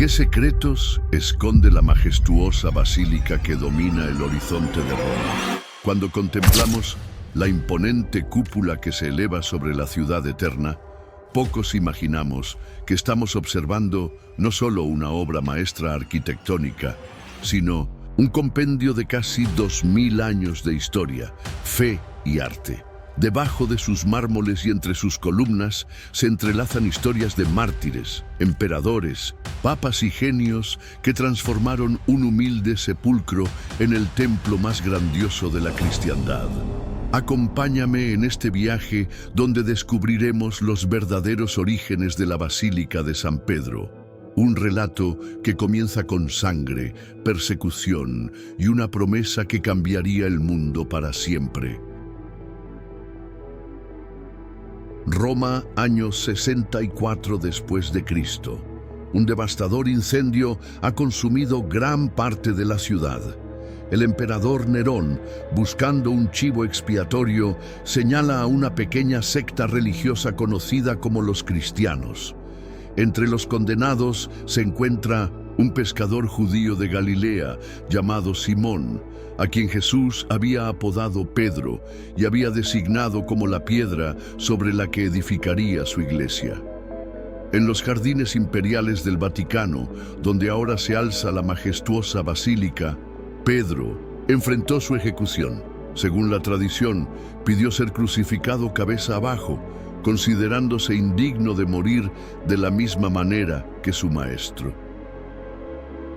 ¿Qué secretos esconde la majestuosa basílica que domina el horizonte de Roma? Cuando contemplamos la imponente cúpula que se eleva sobre la ciudad eterna, pocos imaginamos que estamos observando no solo una obra maestra arquitectónica, sino un compendio de casi 2000 años de historia, fe y arte. Debajo de sus mármoles y entre sus columnas se entrelazan historias de mártires, emperadores, papas y genios que transformaron un humilde sepulcro en el templo más grandioso de la cristiandad. Acompáñame en este viaje donde descubriremos los verdaderos orígenes de la Basílica de San Pedro. Un relato que comienza con sangre, persecución y una promesa que cambiaría el mundo para siempre. Roma, año 64 después de Cristo. Un devastador incendio ha consumido gran parte de la ciudad. El emperador Nerón, buscando un chivo expiatorio, señala a una pequeña secta religiosa conocida como los cristianos. Entre los condenados se encuentra un pescador judío de Galilea llamado Simón, a quien Jesús había apodado Pedro y había designado como la piedra sobre la que edificaría su iglesia. En los jardines imperiales del Vaticano, donde ahora se alza la majestuosa basílica, Pedro enfrentó su ejecución. Según la tradición, pidió ser crucificado cabeza abajo, considerándose indigno de morir de la misma manera que su maestro.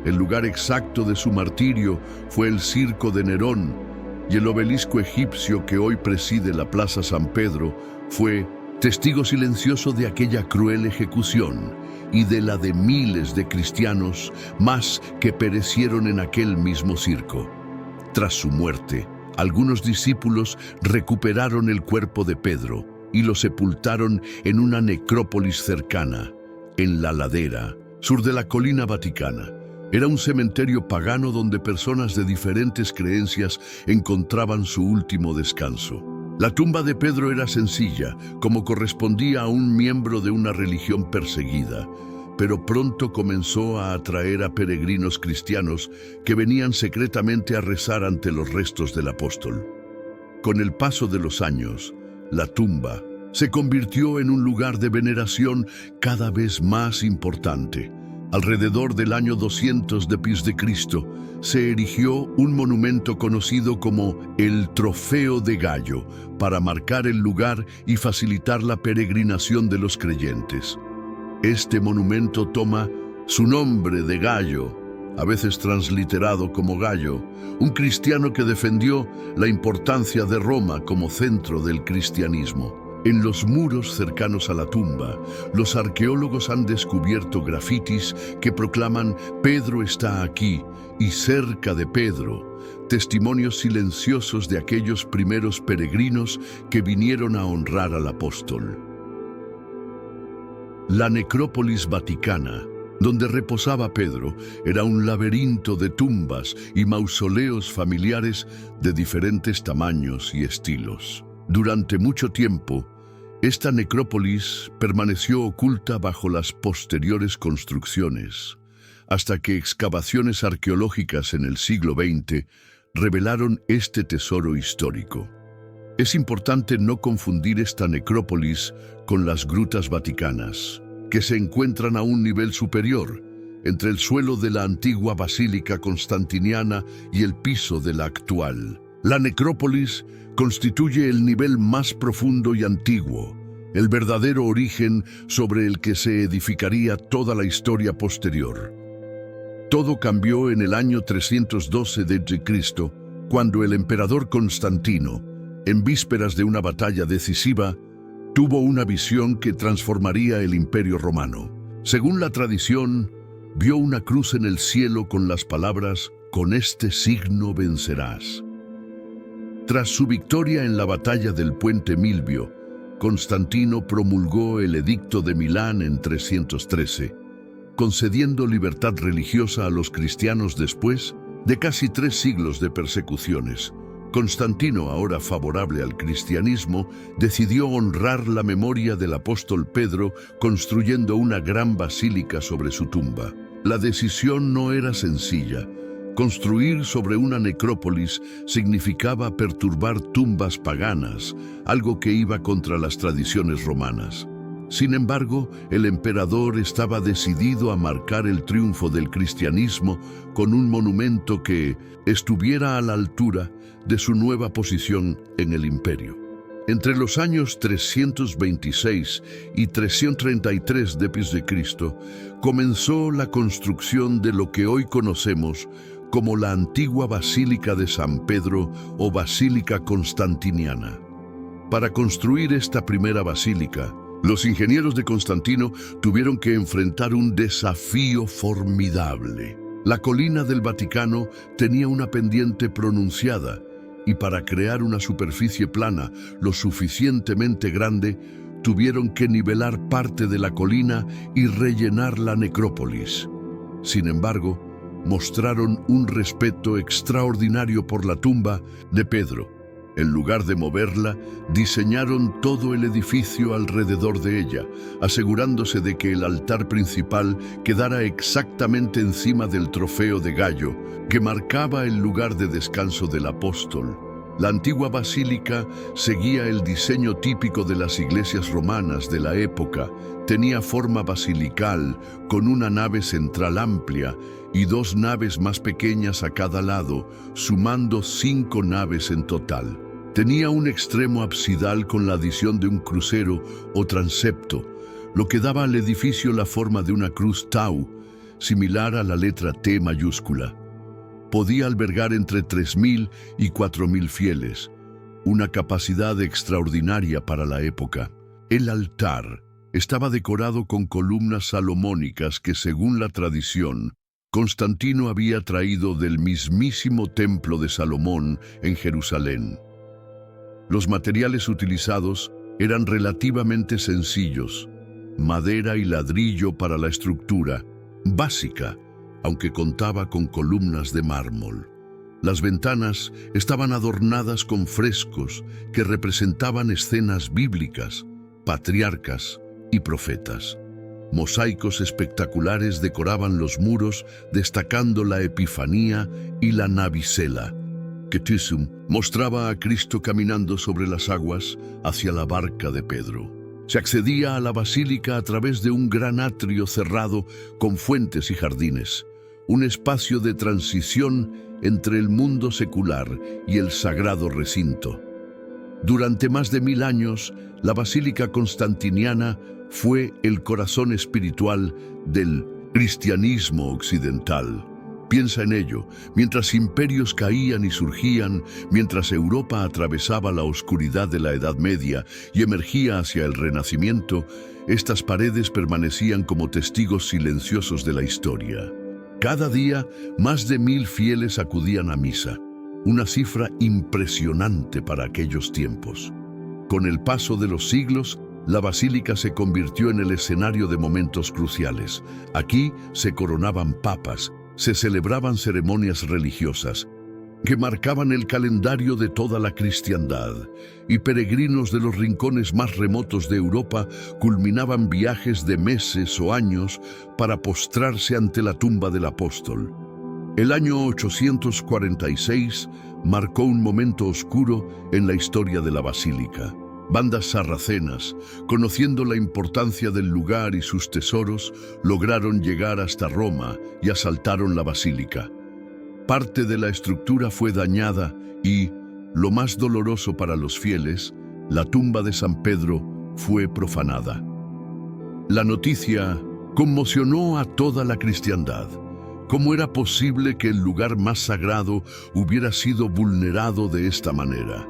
El lugar exacto de su martirio fue el Circo de Nerón, y el obelisco egipcio que hoy preside la Plaza San Pedro fue testigo silencioso de aquella cruel ejecución y de la de miles de cristianos más que perecieron en aquel mismo circo. Tras su muerte, algunos discípulos recuperaron el cuerpo de Pedro y lo sepultaron en una necrópolis cercana, en la ladera sur de la colina vaticana. Era un cementerio pagano donde personas de diferentes creencias encontraban su último descanso. La tumba de Pedro era sencilla, como correspondía a un miembro de una religión perseguida, pero pronto comenzó a atraer a peregrinos cristianos que venían secretamente a rezar ante los restos del apóstol. Con el paso de los años, la tumba se convirtió en un lugar de veneración cada vez más importante. Alrededor del año 200 después de Cristo, se erigió un monumento conocido como el Trofeo de Gallo para marcar el lugar y facilitar la peregrinación de los creyentes. Este monumento toma su nombre de Gallo, a veces transliterado como Gallo, un cristiano que defendió la importancia de Roma como centro del cristianismo. En los muros cercanos a la tumba, los arqueólogos han descubierto grafitis que proclaman «Pedro está aquí» y «cerca de Pedro», testimonios silenciosos de aquellos primeros peregrinos que vinieron a honrar al apóstol. La necrópolis vaticana, donde reposaba Pedro, era un laberinto de tumbas y mausoleos familiares de diferentes tamaños y estilos. Durante mucho tiempo, esta necrópolis permaneció oculta bajo las posteriores construcciones, hasta que excavaciones arqueológicas en el siglo XX revelaron este tesoro histórico. Es importante no confundir esta necrópolis con las grutas vaticanas, que se encuentran a un nivel superior, entre el suelo de la antigua basílica constantiniana y el piso de la actual. La necrópolis constituye el nivel más profundo y antiguo, el verdadero origen sobre el que se edificaría toda la historia posterior. Todo cambió en el año 312 d.C., cuando el emperador Constantino, en vísperas de una batalla decisiva, tuvo una visión que transformaría el Imperio Romano. Según la tradición, vio una cruz en el cielo con las palabras «Con este signo vencerás». Tras su victoria en la batalla del puente Milvio, Constantino promulgó el Edicto de Milán en 313, concediendo libertad religiosa a los cristianos después de casi 3 siglos de persecuciones. Constantino, ahora favorable al cristianismo, decidió honrar la memoria del apóstol Pedro construyendo una gran basílica sobre su tumba. La decisión no era sencilla. Construir sobre una necrópolis significaba perturbar tumbas paganas, algo que iba contra las tradiciones romanas. Sin embargo, el emperador estaba decidido a marcar el triunfo del cristianismo con un monumento que estuviera a la altura de su nueva posición en el imperio. Entre los años 326 y 333 d.C., comenzó la construcción de lo que hoy conocemos como la antigua Basílica de San Pedro o Basílica Constantiniana. Para construir esta primera basílica, los ingenieros de Constantino tuvieron que enfrentar un desafío formidable. La colina del Vaticano tenía una pendiente pronunciada, y para crear una superficie plana lo suficientemente grande, tuvieron que nivelar parte de la colina y rellenar la necrópolis. Sin embargo, mostraron un respeto extraordinario por la tumba de Pedro. En lugar de moverla, diseñaron todo el edificio alrededor de ella, asegurándose de que el altar principal quedara exactamente encima del trofeo de gallo, que marcaba el lugar de descanso del apóstol. La antigua basílica seguía el diseño típico de las iglesias romanas de la época. Tenía forma basilical, con una nave central amplia y dos naves más pequeñas a cada lado, sumando 5 naves en total. Tenía un extremo absidal con la adición de un crucero o transepto, lo que daba al edificio la forma de una cruz tau, similar a la letra T mayúscula. Podía albergar entre 3.000 y 4.000 fieles, una capacidad extraordinaria para la época. El altar estaba decorado con columnas salomónicas que, según la tradición, Constantino había traído del mismísimo templo de Salomón en Jerusalén. Los materiales utilizados eran relativamente sencillos: madera y ladrillo para la estructura, básica, aunque contaba con columnas de mármol. Las ventanas estaban adornadas con frescos que representaban escenas bíblicas, patriarcas y profetas. Mosaicos espectaculares decoraban los muros, destacando la Epifanía y la Navicela. Ketisum mostraba a Cristo caminando sobre las aguas hacia la barca de Pedro. Se accedía a la basílica a través de un gran atrio cerrado con fuentes y jardines, un espacio de transición entre el mundo secular y el sagrado recinto. Durante más de 1000 años, la Basílica Constantiniana fue el corazón espiritual del cristianismo occidental. Piensa en ello: mientras imperios caían y surgían, mientras Europa atravesaba la oscuridad de la Edad Media y emergía hacia el Renacimiento, estas paredes permanecían como testigos silenciosos de la historia. Cada día, más de 1000 fieles acudían a misa, una cifra impresionante para aquellos tiempos. Con el paso de los siglos, la basílica se convirtió en el escenario de momentos cruciales. Aquí se coronaban papas, se celebraban ceremonias religiosas que marcaban el calendario de toda la cristiandad, y peregrinos de los rincones más remotos de Europa culminaban viajes de meses o años para postrarse ante la tumba del apóstol. El año 846 marcó un momento oscuro en la historia de la basílica. Bandas sarracenas, conociendo la importancia del lugar y sus tesoros, lograron llegar hasta Roma y asaltaron la basílica. Parte de la estructura fue dañada y, lo más doloroso para los fieles, la tumba de San Pedro fue profanada. La noticia conmocionó a toda la cristiandad. ¿Cómo era posible que el lugar más sagrado hubiera sido vulnerado de esta manera?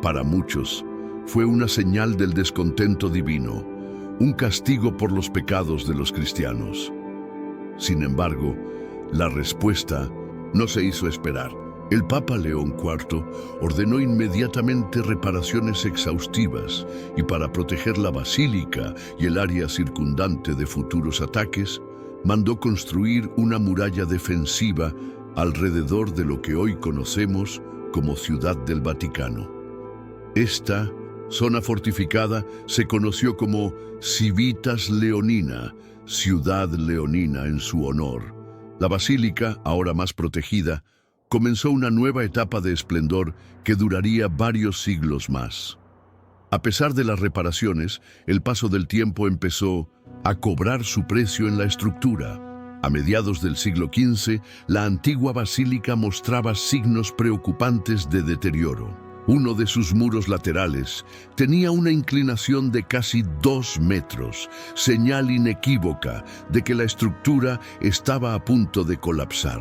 Para muchos, fue una señal del descontento divino, un castigo por los pecados de los cristianos. Sin embargo, la respuesta no se hizo esperar. El Papa León IV ordenó inmediatamente reparaciones exhaustivas, y para proteger la basílica y el área circundante de futuros ataques, mandó construir una muralla defensiva alrededor de lo que hoy conocemos como Ciudad del Vaticano. Esta zona fortificada se conoció como Civitas Leonina, Ciudad Leonina en su honor. La basílica, ahora más protegida, comenzó una nueva etapa de esplendor que duraría varios siglos más. A pesar de las reparaciones, el paso del tiempo empezó a cobrar su precio en la estructura. A mediados del siglo XV, la antigua basílica mostraba signos preocupantes de deterioro. Uno de sus muros laterales tenía una inclinación de casi 2 metros, señal inequívoca de que la estructura estaba a punto de colapsar.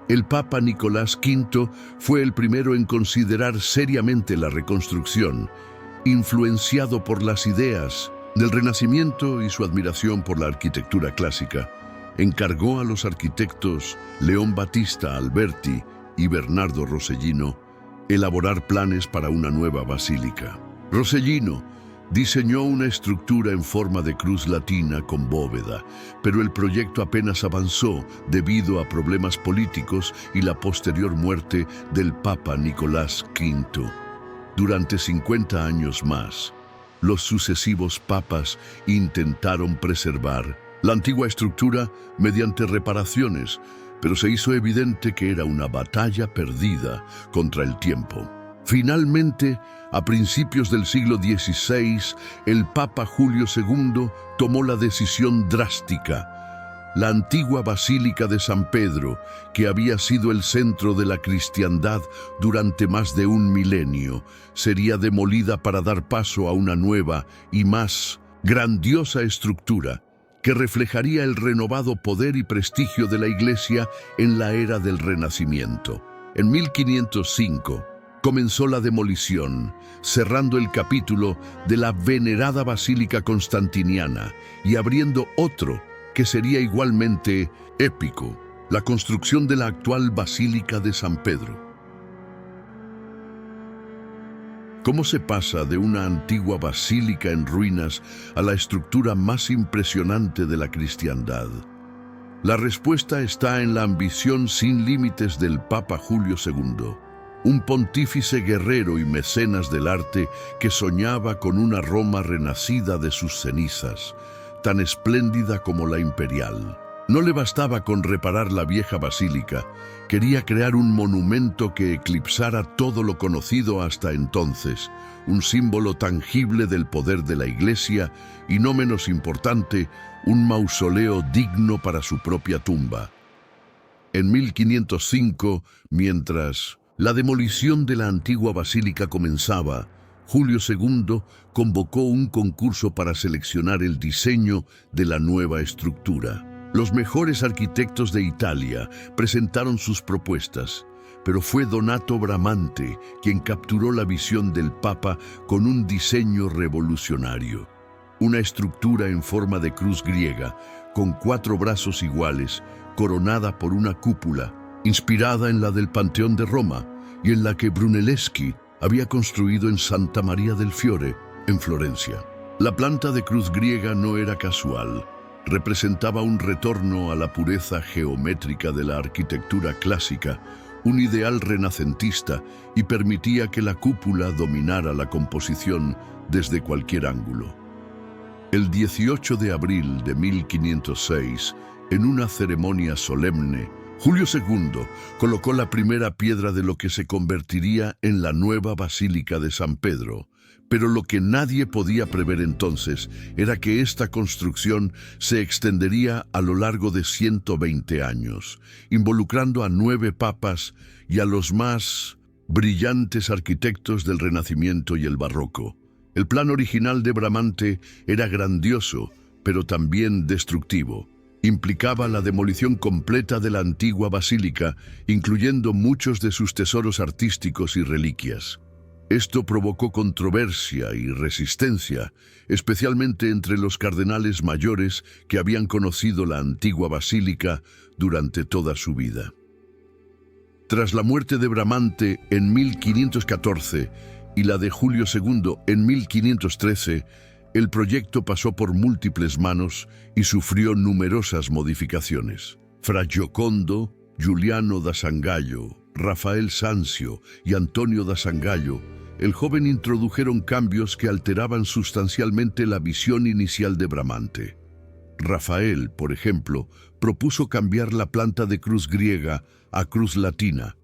El Papa Nicolás V fue el primero en considerar seriamente la reconstrucción, influenciado por las ideas del Renacimiento y su admiración por la arquitectura clásica. Encargó a los arquitectos León Battista Alberti y Bernardo Rossellino elaborar planes para una nueva basílica. Rossellino diseñó una estructura en forma de cruz latina con bóveda, pero el proyecto apenas avanzó debido a problemas políticos y la posterior muerte del Papa Nicolás V. Durante 50 años más, los sucesivos papas intentaron preservar la antigua estructura mediante reparaciones, pero se hizo evidente que era una batalla perdida contra el tiempo. Finalmente, a principios del siglo XVI, el Papa Julio II tomó la decisión drástica. La antigua Basílica de San Pedro, que había sido el centro de la cristiandad durante más de un milenio, sería demolida para dar paso a una nueva y más grandiosa estructura que reflejaría el renovado poder y prestigio de la Iglesia en la era del Renacimiento. En 1505 comenzó la demolición, cerrando el capítulo de la venerada Basílica Constantiniana y abriendo otro que sería igualmente épico, la construcción de la actual Basílica de San Pedro. ¿Cómo se pasa de una antigua basílica en ruinas a la estructura más impresionante de la cristiandad? La respuesta está en la ambición sin límites del Papa Julio II, un pontífice guerrero y mecenas del arte que soñaba con una Roma renacida de sus cenizas, tan espléndida como la imperial. No le bastaba con reparar la vieja basílica, quería crear un monumento que eclipsara todo lo conocido hasta entonces, un símbolo tangible del poder de la Iglesia y, no menos importante, un mausoleo digno para su propia tumba. En 1505, mientras la demolición de la antigua basílica comenzaba, Julio II convocó un concurso para seleccionar el diseño de la nueva estructura. Los mejores arquitectos de Italia presentaron sus propuestas, pero fue Donato Bramante quien capturó la visión del Papa con un diseño revolucionario. Una estructura en forma de cruz griega, con 4 brazos iguales, coronada por una cúpula, inspirada en la del Panteón de Roma y en la que Brunelleschi había construido en Santa María del Fiore, en Florencia. La planta de cruz griega no era casual. Representaba un retorno a la pureza geométrica de la arquitectura clásica, un ideal renacentista, y permitía que la cúpula dominara la composición desde cualquier ángulo. El 18 de abril de 1506, en una ceremonia solemne, Julio II colocó la primera piedra de lo que se convertiría en la nueva Basílica de San Pedro. Pero lo que nadie podía prever entonces era que esta construcción se extendería a lo largo de 120 años, involucrando a 9 papas y a los más brillantes arquitectos del Renacimiento y el Barroco. El plan original de Bramante era grandioso, pero también destructivo. Implicaba la demolición completa de la antigua basílica, incluyendo muchos de sus tesoros artísticos y reliquias. Esto provocó controversia y resistencia, especialmente entre los cardenales mayores que habían conocido la antigua basílica durante toda su vida. Tras la muerte de Bramante en 1514 y la de Julio II en 1513, el proyecto pasó por múltiples manos y sufrió numerosas modificaciones. Fra Giocondo, Giuliano da Sangallo, Rafael Sanzio y Antonio da Sangallo, el joven introdujeron cambios que alteraban sustancialmente la visión inicial de Bramante. Rafael, por ejemplo, propuso cambiar la planta de cruz griega a cruz latina,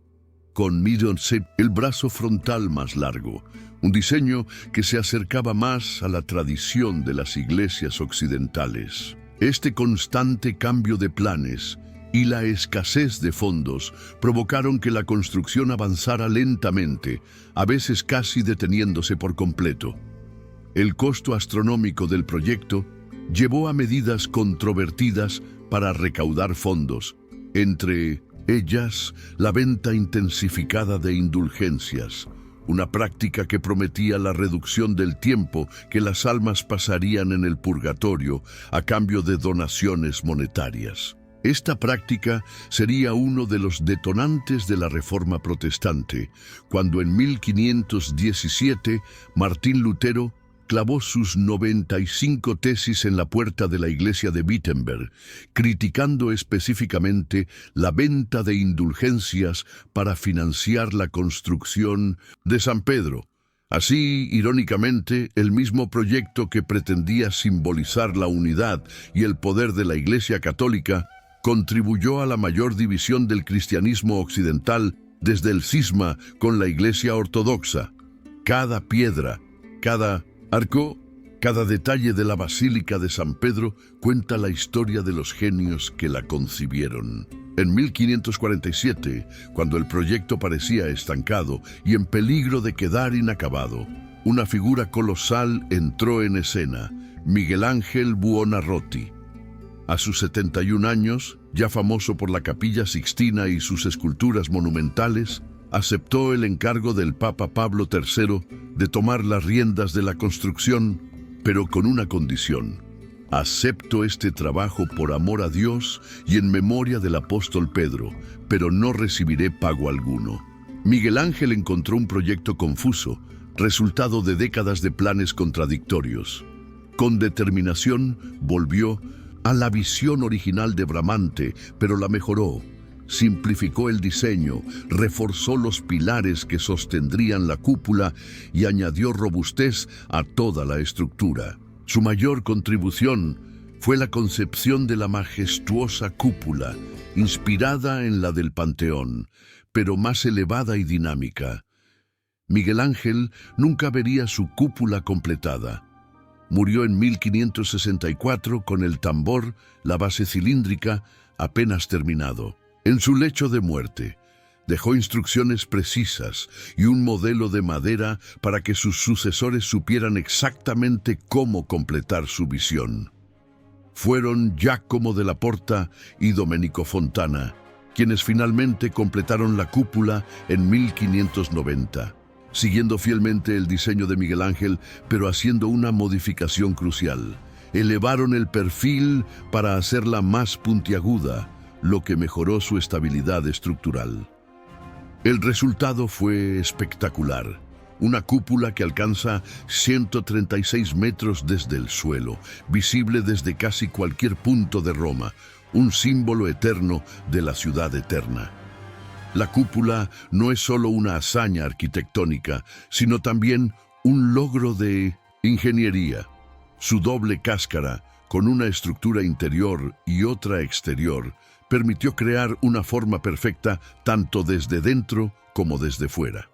con el brazo frontal más largo, un diseño que se acercaba más a la tradición de las iglesias occidentales. Este constante cambio de planes y la escasez de fondos provocaron que la construcción avanzara lentamente, a veces casi deteniéndose por completo. El costo astronómico del proyecto llevó a medidas controvertidas para recaudar fondos, entre ellas la venta intensificada de indulgencias, una práctica que prometía la reducción del tiempo que las almas pasarían en el purgatorio a cambio de donaciones monetarias. Esta práctica sería uno de los detonantes de la Reforma Protestante, cuando en 1517 Martín Lutero clavó sus 95 tesis en la puerta de la iglesia de Wittenberg, criticando específicamente la venta de indulgencias para financiar la construcción de San Pedro. Así, irónicamente, el mismo proyecto que pretendía simbolizar la unidad y el poder de la Iglesia Católica contribuyó a la mayor división del cristianismo occidental desde el cisma con la Iglesia Ortodoxa. Cada piedra, cada arco, cada detalle de la Basílica de San Pedro cuenta la historia de los genios que la concibieron. En 1547, cuando el proyecto parecía estancado y en peligro de quedar inacabado, una figura colosal entró en escena, Miguel Ángel Buonarroti. A sus 71 años, ya famoso por la Capilla Sixtina y sus esculturas monumentales, aceptó el encargo del Papa Pablo III de tomar las riendas de la construcción, pero con una condición: acepto este trabajo por amor a Dios y en memoria del apóstol Pedro, pero no recibiré pago alguno. Miguel Ángel encontró un proyecto confuso, resultado de décadas de planes contradictorios. Con determinación volvió a la visión original de Bramante, pero la mejoró. Simplificó el diseño, reforzó los pilares que sostendrían la cúpula y añadió robustez a toda la estructura. Su mayor contribución fue la concepción de la majestuosa cúpula, inspirada en la del Panteón, pero más elevada y dinámica. Miguel Ángel nunca vería su cúpula completada. Murió en 1564 con el tambor, la base cilíndrica, apenas terminado. En su lecho de muerte, dejó instrucciones precisas y un modelo de madera para que sus sucesores supieran exactamente cómo completar su visión. Fueron Giacomo della Porta y Domenico Fontana, quienes finalmente completaron la cúpula en 1590, siguiendo fielmente el diseño de Miguel Ángel, pero haciendo una modificación crucial. Elevaron el perfil para hacerla más puntiaguda, lo que mejoró su estabilidad estructural. El resultado fue espectacular. Una cúpula que alcanza 136 metros desde el suelo, visible desde casi cualquier punto de Roma, un símbolo eterno de la ciudad eterna. La cúpula no es solo una hazaña arquitectónica, sino también un logro de ingeniería. Su doble cáscara, con una estructura interior y otra exterior, permitió crear una forma perfecta tanto desde dentro como desde fuera.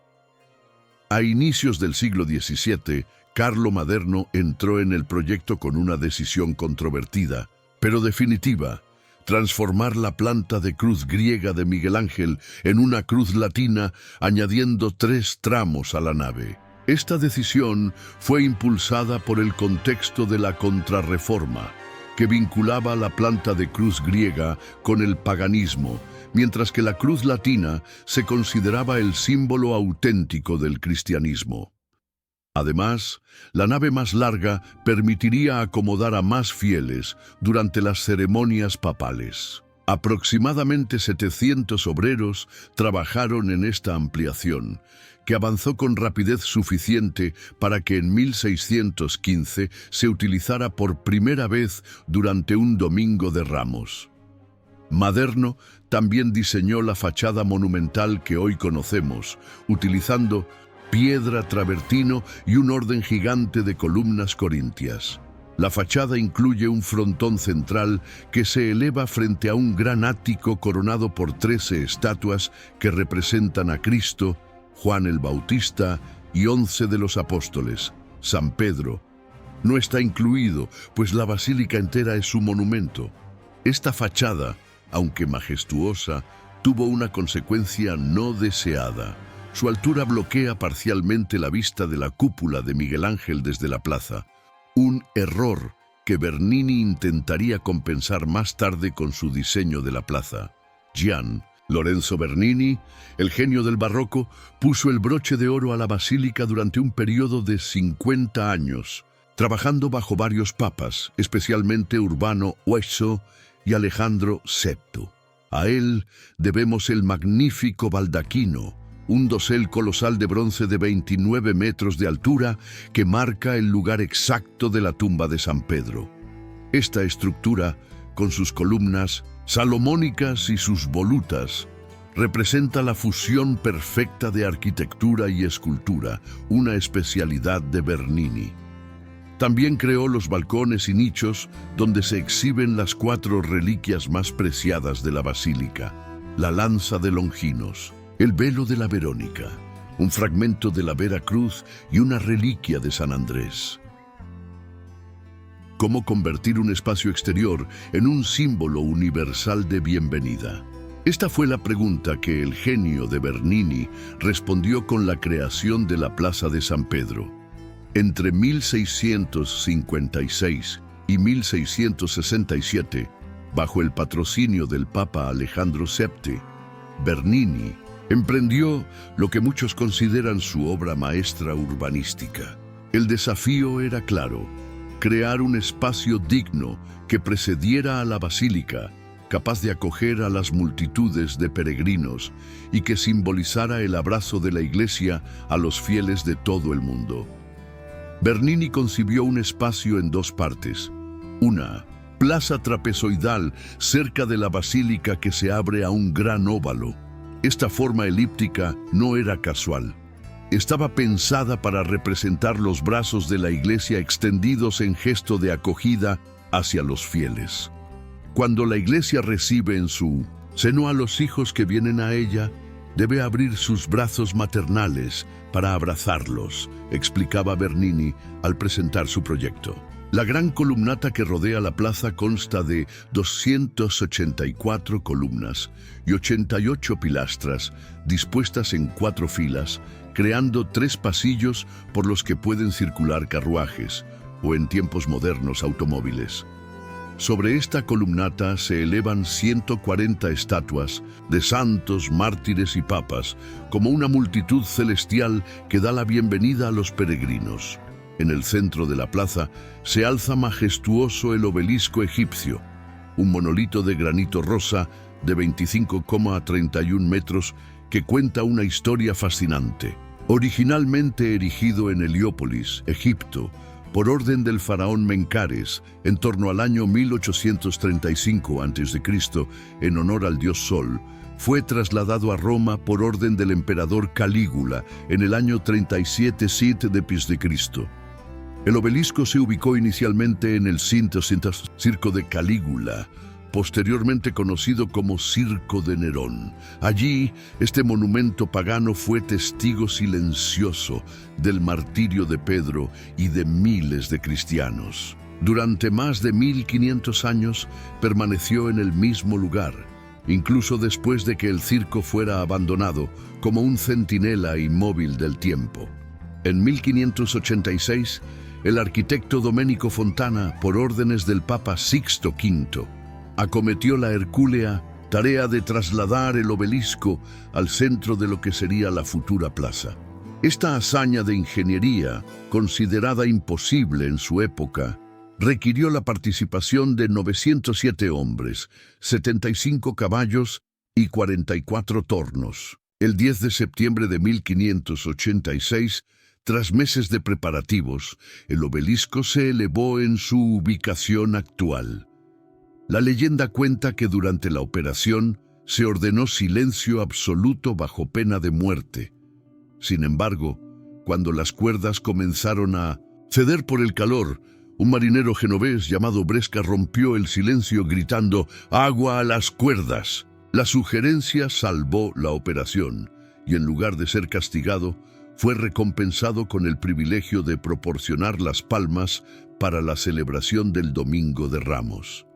A inicios del siglo XVII, Carlo Maderno entró en el proyecto con una decisión controvertida, pero definitiva: transformar la planta de cruz griega de Miguel Ángel en una cruz latina, añadiendo 3 tramos a la nave. Esta decisión fue impulsada por el contexto de la Contrarreforma, que vinculaba la planta de cruz griega con el paganismo, mientras que la cruz latina se consideraba el símbolo auténtico del cristianismo. Además, la nave más larga permitiría acomodar a más fieles durante las ceremonias papales. Aproximadamente 700 obreros trabajaron en esta ampliación, que avanzó con rapidez suficiente para que en 1615 se utilizara por primera vez durante un domingo de Ramos. Maderno también diseñó la fachada monumental que hoy conocemos, utilizando piedra travertino y un orden gigante de columnas corintias. La fachada incluye un frontón central que se eleva frente a un gran ático coronado por 13 estatuas que representan a Cristo, Juan el Bautista y 11 de los apóstoles. San Pedro no está incluido, pues la basílica entera es un monumento. Esta fachada, aunque majestuosa, tuvo una consecuencia no deseada. Su altura bloquea parcialmente la vista de la cúpula de Miguel Ángel desde la plaza. Un error que Bernini intentaría compensar más tarde con su diseño de la plaza. Gian Lorenzo Bernini, el genio del barroco, puso el broche de oro a la basílica durante un periodo de 50 años, trabajando bajo varios papas, especialmente Urbano VIII y Alejandro VII. A él debemos el magnífico baldaquino, un dosel colosal de bronce de 29 metros de altura que marca el lugar exacto de la tumba de San Pedro. Esta estructura, con sus columnas salomónicas y sus volutas, representa la fusión perfecta de arquitectura y escultura, una especialidad de Bernini. También creó los balcones y nichos donde se exhiben las 4 reliquias más preciadas de la basílica: la lanza de Longinos, el velo de la Verónica, un fragmento de la Vera Cruz y una reliquia de San Andrés. ¿Cómo convertir un espacio exterior en un símbolo universal de bienvenida? Esta fue la pregunta que el genio de Bernini respondió con la creación de la Plaza de San Pedro. Entre 1656 y 1667, bajo el patrocinio del Papa Alejandro VII, Bernini emprendió lo que muchos consideran su obra maestra urbanística. El desafío era claro: crear un espacio digno que precediera a la basílica, capaz de acoger a las multitudes de peregrinos y que simbolizara el abrazo de la Iglesia a los fieles de todo el mundo. Bernini concibió un espacio en 2 partes: una plaza trapezoidal cerca de la basílica que se abre a un gran óvalo. Esta forma elíptica no era casual. Estaba pensada para representar los brazos de la Iglesia extendidos en gesto de acogida hacia los fieles. Cuando la Iglesia recibe en su seno a los hijos que vienen a ella, debe abrir sus brazos maternales para abrazarlos, explicaba Bernini al presentar su proyecto. La gran columnata que rodea la plaza consta de 284 columnas y 88 pilastras dispuestas en 4 filas, creando 3 pasillos por los que pueden circular carruajes o, en tiempos modernos, automóviles. Sobre esta columnata se elevan 140 estatuas de santos, mártires y papas, como una multitud celestial que da la bienvenida a los peregrinos. En el centro de la plaza se alza majestuoso el obelisco egipcio, un monolito de granito rosa de 25,31 metros que cuenta una historia fascinante. Originalmente erigido en Heliópolis, Egipto, por orden del faraón Menkares, en torno al año 1835 a.C., en honor al dios Sol, fue trasladado a Roma por orden del emperador Calígula en el año 37 c.C. El obelisco se ubicó inicialmente en el Circo de Calígula, posteriormente conocido como Circo de Nerón. Allí, este monumento pagano fue testigo silencioso del martirio de Pedro y de miles de cristianos. Durante más de 1500 años permaneció en el mismo lugar, incluso después de que el circo fuera abandonado, como un centinela inmóvil del tiempo. En 1586, el arquitecto Domenico Fontana, por órdenes del Papa Sixto V, acometió la hercúlea tarea de trasladar el obelisco al centro de lo que sería la futura plaza. Esta hazaña de ingeniería, considerada imposible en su época, requirió la participación de 907 hombres, 75 caballos y 44 tornos. El 10 de septiembre de 1586, tras meses de preparativos, el obelisco se elevó en su ubicación actual. La leyenda cuenta que durante la operación se ordenó silencio absoluto bajo pena de muerte. Sin embargo, cuando las cuerdas comenzaron a ceder por el calor, Un marinero genovés llamado Bresca rompió el silencio gritando «¡Agua a las cuerdas!». La sugerencia salvó la operación y en lugar de ser castigado, fue recompensado con el privilegio de proporcionar las palmas para la celebración del Domingo de Ramos.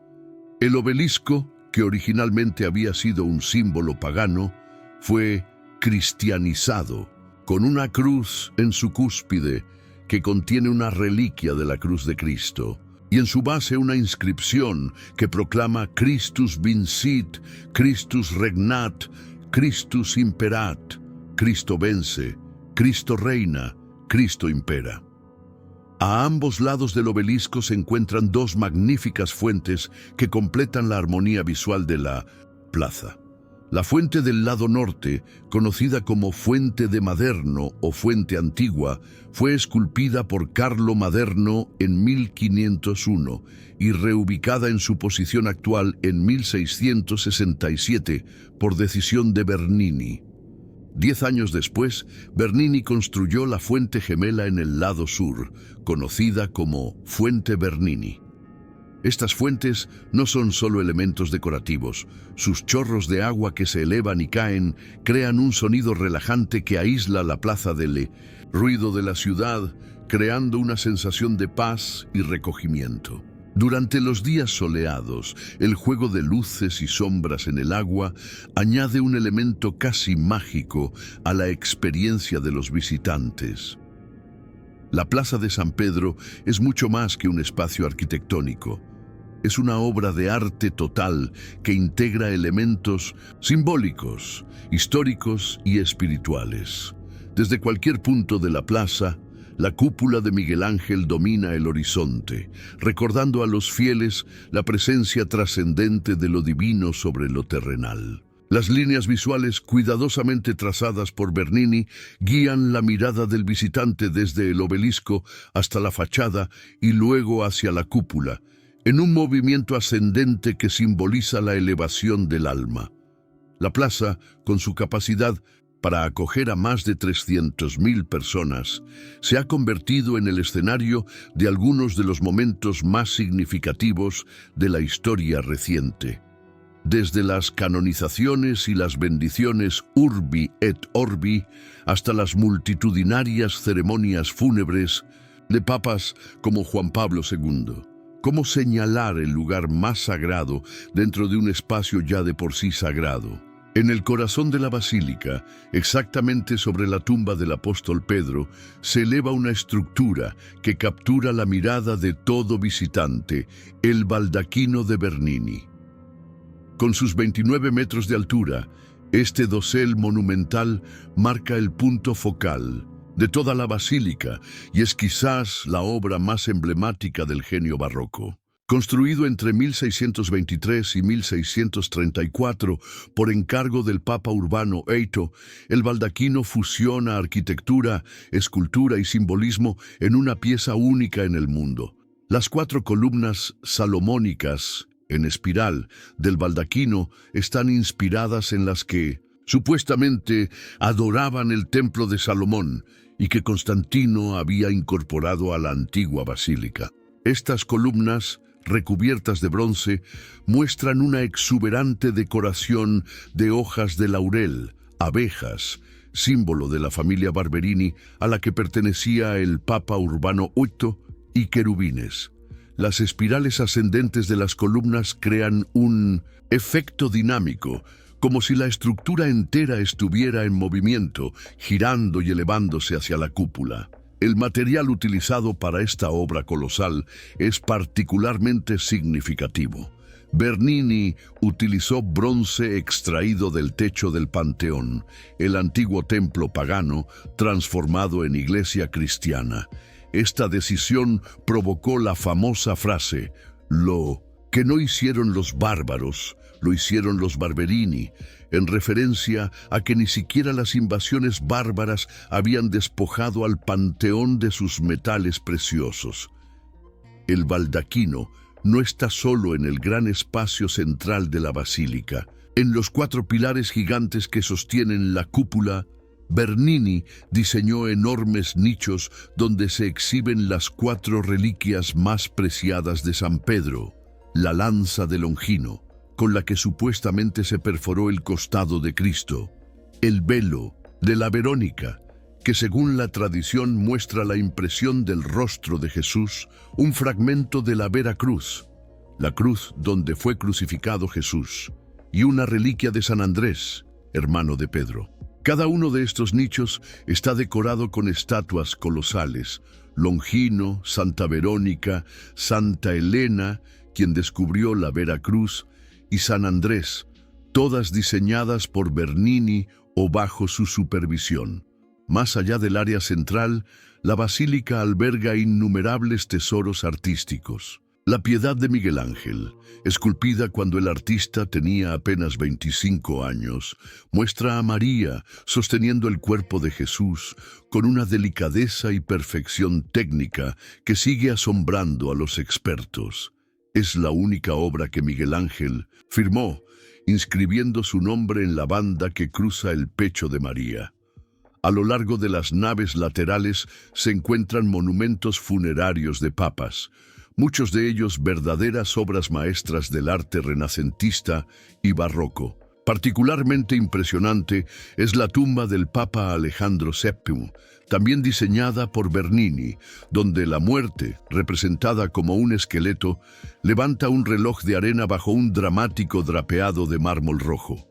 El obelisco, que originalmente había sido un símbolo pagano, fue cristianizado, con una cruz en su cúspide que contiene una reliquia de la cruz de Cristo, y en su base una inscripción que proclama Christus vincit, Christus regnat, Christus imperat, Cristo vence, Cristo reina, Cristo impera. A ambos lados del obelisco se encuentran dos magníficas fuentes que completan la armonía visual de la plaza. La fuente del lado norte, conocida como Fuente de Maderno o Fuente Antigua, fue esculpida por Carlo Maderno en 1501 y reubicada en su posición actual en 1667 por decisión de Bernini. 10 años después, Bernini construyó la fuente gemela en el lado sur, conocida como Fuente Bernini. Estas fuentes no son solo elementos decorativos. Sus chorros de agua que se elevan y caen crean un sonido relajante que aísla la plaza del ruido de la ciudad, creando una sensación de paz y recogimiento. Durante los días soleados, el juego de luces y sombras en el agua añade un elemento casi mágico a la experiencia de los visitantes. La Plaza de San Pedro es mucho más que un espacio arquitectónico. Es una obra de arte total que integra elementos simbólicos, históricos y espirituales. Desde cualquier punto de la plaza, la cúpula de Miguel Ángel domina el horizonte, recordando a los fieles la presencia trascendente de lo divino sobre lo terrenal. Las líneas visuales cuidadosamente trazadas por Bernini guían la mirada del visitante desde el obelisco hasta la fachada y luego hacia la cúpula, en un movimiento ascendente que simboliza la elevación del alma. La plaza, con su capacidad para acoger a más de 300.000 personas, se ha convertido en el escenario de algunos de los momentos más significativos de la historia reciente. Desde las canonizaciones y las bendiciones Urbi et Orbi hasta las multitudinarias ceremonias fúnebres de papas como Juan Pablo II. ¿Cómo señalar el lugar más sagrado dentro de un espacio ya de por sí sagrado? En el corazón de la basílica, exactamente sobre la tumba del apóstol Pedro, se eleva una estructura que captura la mirada de todo visitante, el baldaquino de Bernini. Con sus 29 metros de altura, este dosel monumental marca el punto focal de toda la basílica y es quizás la obra más emblemática del genio barroco. Construido entre 1623 y 1634 por encargo del Papa Urbano VIII, el baldaquino fusiona arquitectura, escultura y simbolismo en una pieza única en el mundo. Las 4 columnas salomónicas en espiral del baldaquino están inspiradas en las que supuestamente adoraban el templo de Salomón y que Constantino había incorporado a la antigua basílica. Estas columnas, recubiertas de bronce, muestran una exuberante decoración de hojas de laurel, abejas, símbolo de la familia Barberini a la que pertenecía el Papa Urbano VIII, y querubines. Las espirales ascendentes de las columnas crean un efecto dinámico, como si la estructura entera estuviera en movimiento, girando y elevándose hacia la cúpula. El material utilizado para esta obra colosal es particularmente significativo. Bernini utilizó bronce extraído del techo del Panteón, el antiguo templo pagano transformado en iglesia cristiana. Esta decisión provocó la famosa frase, «Lo que no hicieron los bárbaros, lo hicieron los Barberini», en referencia a que ni siquiera las invasiones bárbaras habían despojado al panteón de sus metales preciosos. El baldaquino no está solo en el gran espacio central de la basílica. En los 4 pilares gigantes que sostienen la cúpula Bernini diseñó enormes nichos donde se exhiben las 4 reliquias más preciadas de San Pedro: la lanza de Longino, con la que supuestamente se perforó el costado de Cristo; el velo de la Verónica, que según la tradición muestra la impresión del rostro de Jesús; un fragmento de la Vera Cruz, la cruz donde fue crucificado Jesús; y una reliquia de San Andrés, hermano de Pedro. Cada uno de estos nichos está decorado con estatuas colosales: Longino, Santa Verónica, Santa Elena, quien descubrió la Vera Cruz, y San Andrés, todas diseñadas por Bernini o bajo su supervisión. Más allá del área central, la basílica alberga innumerables tesoros artísticos. La Piedad de Miguel Ángel, esculpida cuando el artista tenía apenas 25 años, muestra a María sosteniendo el cuerpo de Jesús con una delicadeza y perfección técnica que sigue asombrando a los expertos. Es la única obra que Miguel Ángel firmó, inscribiendo su nombre en la banda que cruza el pecho de María. A lo largo de las naves laterales se encuentran monumentos funerarios de papas, muchos de ellos verdaderas obras maestras del arte renacentista y barroco. Particularmente impresionante es la tumba del Papa Alejandro VII, también diseñada por Bernini, donde la muerte, representada como un esqueleto, levanta un reloj de arena bajo un dramático drapeado de mármol rojo.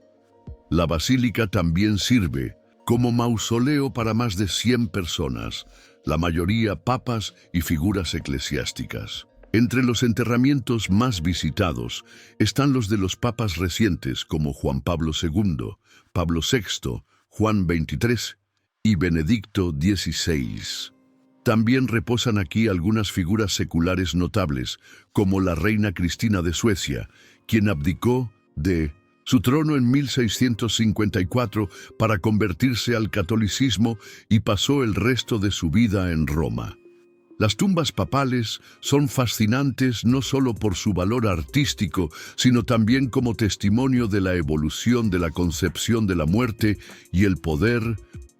La basílica también sirve como mausoleo para más de 100 personas, la mayoría papas y figuras eclesiásticas. Entre los enterramientos más visitados están los de los papas recientes como Juan Pablo II, Pablo VI, Juan XXIII y Benedicto XVI. También reposan aquí algunas figuras seculares notables, como la reina Cristina de Suecia, quien abdicó de su trono en 1654 para convertirse al catolicismo y pasó el resto de su vida en Roma. Las tumbas papales son fascinantes no solo por su valor artístico, sino también como testimonio de la evolución de la concepción de la muerte y el poder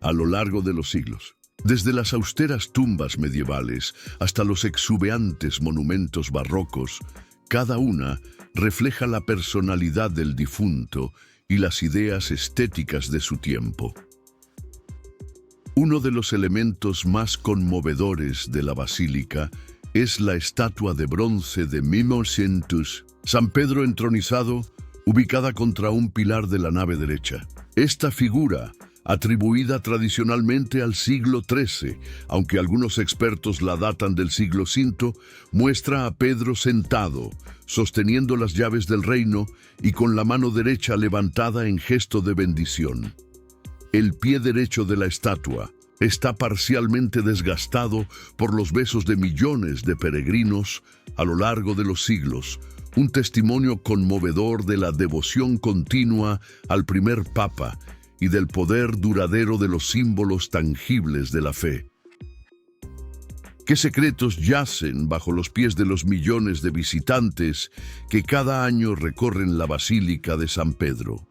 a lo largo de los siglos. Desde las austeras tumbas medievales hasta los exuberantes monumentos barrocos, cada una refleja la personalidad del difunto y las ideas estéticas de su tiempo. Uno de los elementos más conmovedores de la basílica es la estatua de bronce de 1900, San Pedro entronizado, ubicada contra un pilar de la nave derecha. Esta figura, atribuida tradicionalmente al siglo XIII, aunque algunos expertos la datan del siglo V, muestra a Pedro sentado, sosteniendo las llaves del reino y con la mano derecha levantada en gesto de bendición. El pie derecho de la estatua está parcialmente desgastado por los besos de millones de peregrinos a lo largo de los siglos, un testimonio conmovedor de la devoción continua al primer papa y del poder duradero de los símbolos tangibles de la fe. ¿Qué secretos yacen bajo los pies de los millones de visitantes que cada año recorren la Basílica de San Pedro?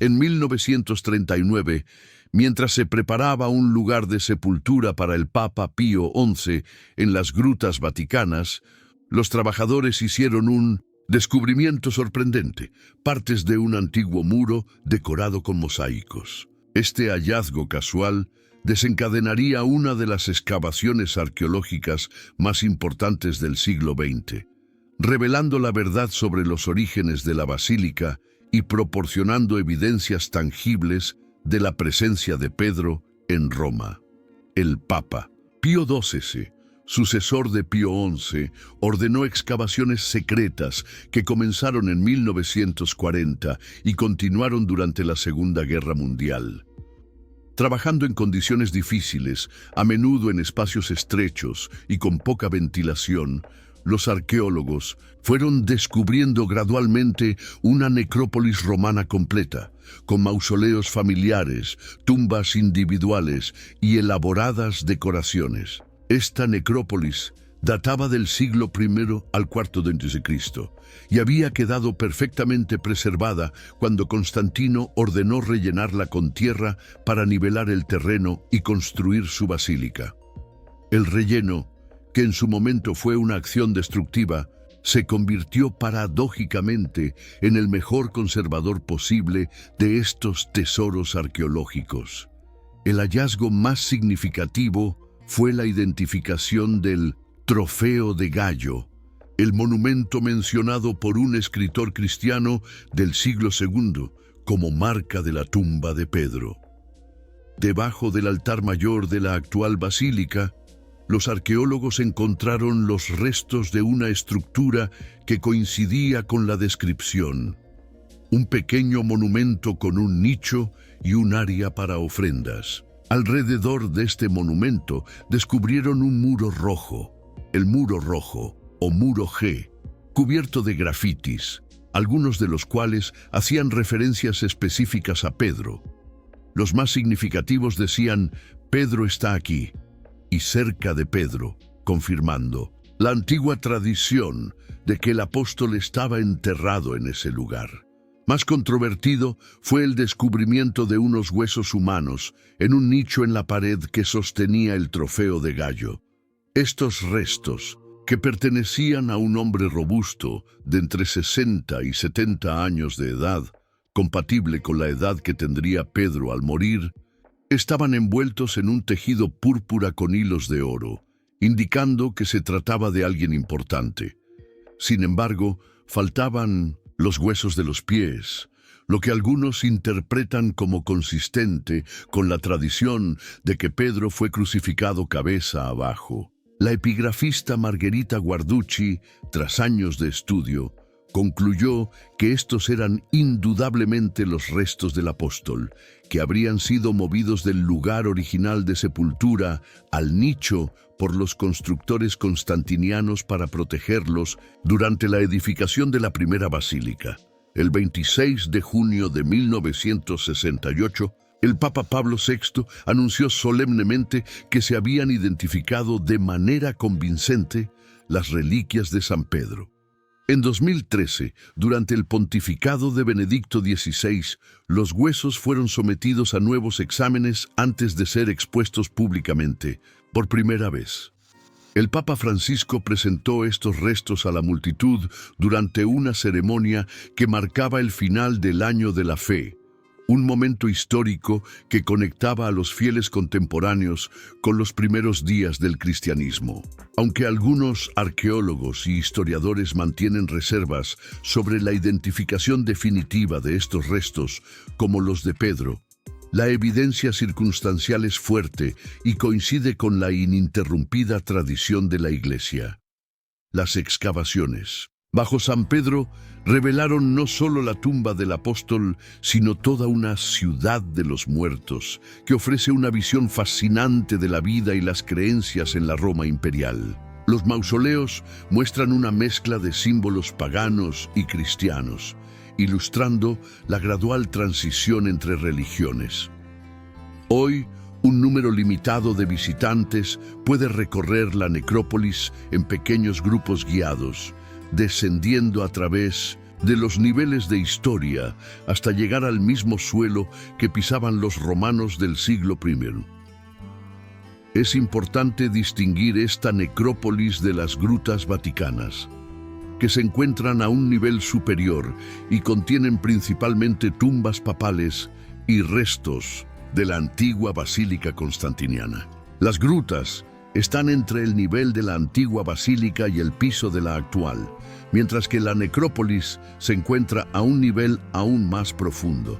En 1939, mientras se preparaba un lugar de sepultura para el Papa Pío XI en las grutas vaticanas, los trabajadores hicieron un descubrimiento sorprendente: partes de un antiguo muro decorado con mosaicos. Este hallazgo casual desencadenaría una de las excavaciones arqueológicas más importantes del siglo XX, revelando la verdad sobre los orígenes de la basílica y proporcionando evidencias tangibles de la presencia de Pedro en Roma. El Papa Pío XII, sucesor de Pío XI, ordenó excavaciones secretas que comenzaron en 1940 y continuaron durante la Segunda Guerra Mundial. Trabajando en condiciones difíciles, a menudo en espacios estrechos y con poca ventilación, los arqueólogos fueron descubriendo gradualmente una necrópolis romana completa, con mausoleos familiares, tumbas individuales y elaboradas decoraciones. Esta necrópolis Databa del siglo I al IV de a.C. y había quedado perfectamente preservada cuando Constantino ordenó rellenarla con tierra para nivelar el terreno y construir su basílica. El relleno, que en su momento fue una acción destructiva, se convirtió paradójicamente en el mejor conservador posible de estos tesoros arqueológicos. El hallazgo más significativo fue la identificación del Trofeo de Gallo, el monumento mencionado por un escritor cristiano del siglo II como marca de la tumba de Pedro. Debajo del altar mayor de la actual basílica, los arqueólogos encontraron los restos de una estructura que coincidía con la descripción. Un pequeño monumento con un nicho y un área para ofrendas. Alrededor de este monumento descubrieron un muro rojo, el Muro Rojo o Muro G, cubierto de grafitis, algunos de los cuales hacían referencias específicas a Pedro. Los más significativos decían: Pedro está aquí y cerca de Pedro, confirmando la antigua tradición de que el apóstol estaba enterrado en ese lugar. Más controvertido fue el descubrimiento de unos huesos humanos en un nicho en la pared que sostenía el Trofeo de Gallo. Estos restos, que pertenecían a un hombre robusto de entre 60 y 70 años de edad, compatible con la edad que tendría Pedro al morir, estaban envueltos en un tejido púrpura con hilos de oro, indicando que se trataba de alguien importante. Sin embargo, faltaban los huesos de los pies, lo que algunos interpretan como consistente con la tradición de que Pedro fue crucificado cabeza abajo. La epigrafista Margherita Guarducci, tras años de estudio, concluyó que estos eran indudablemente los restos del apóstol, que habrían sido movidos del lugar original de sepultura al nicho por los constructores constantinianos para protegerlos durante la edificación de la primera basílica. El 26 de junio de 1968, el Papa Pablo VI anunció solemnemente que se habían identificado de manera convincente las reliquias de San Pedro. En 2013, durante el pontificado de Benedicto XVI, los huesos fueron sometidos a nuevos exámenes antes de ser expuestos públicamente, por primera vez. El Papa Francisco presentó estos restos a la multitud durante una ceremonia que marcaba el final del Año de la Fe, un momento histórico que conectaba a los fieles contemporáneos con los primeros días del cristianismo. Aunque algunos arqueólogos y historiadores mantienen reservas sobre la identificación definitiva de estos restos, como los de Pedro, la evidencia circunstancial es fuerte y coincide con la ininterrumpida tradición de la Iglesia. Las excavaciones bajo San Pedro revelaron no solo la tumba del apóstol, sino toda una ciudad de los muertos, que ofrece una visión fascinante de la vida y las creencias en la Roma imperial. Los mausoleos muestran una mezcla de símbolos paganos y cristianos, ilustrando la gradual transición entre religiones. Hoy, un número limitado de visitantes puede recorrer la necrópolis en pequeños grupos guiados, descendiendo a través de los niveles de historia hasta llegar al mismo suelo que pisaban los romanos del siglo I. Es importante distinguir esta necrópolis de las grutas vaticanas, que se encuentran a un nivel superior y contienen principalmente tumbas papales y restos de la antigua basílica constantiniana. Las grutas están entre el nivel de la antigua basílica y el piso de la actual, mientras que la necrópolis se encuentra a un nivel aún más profundo.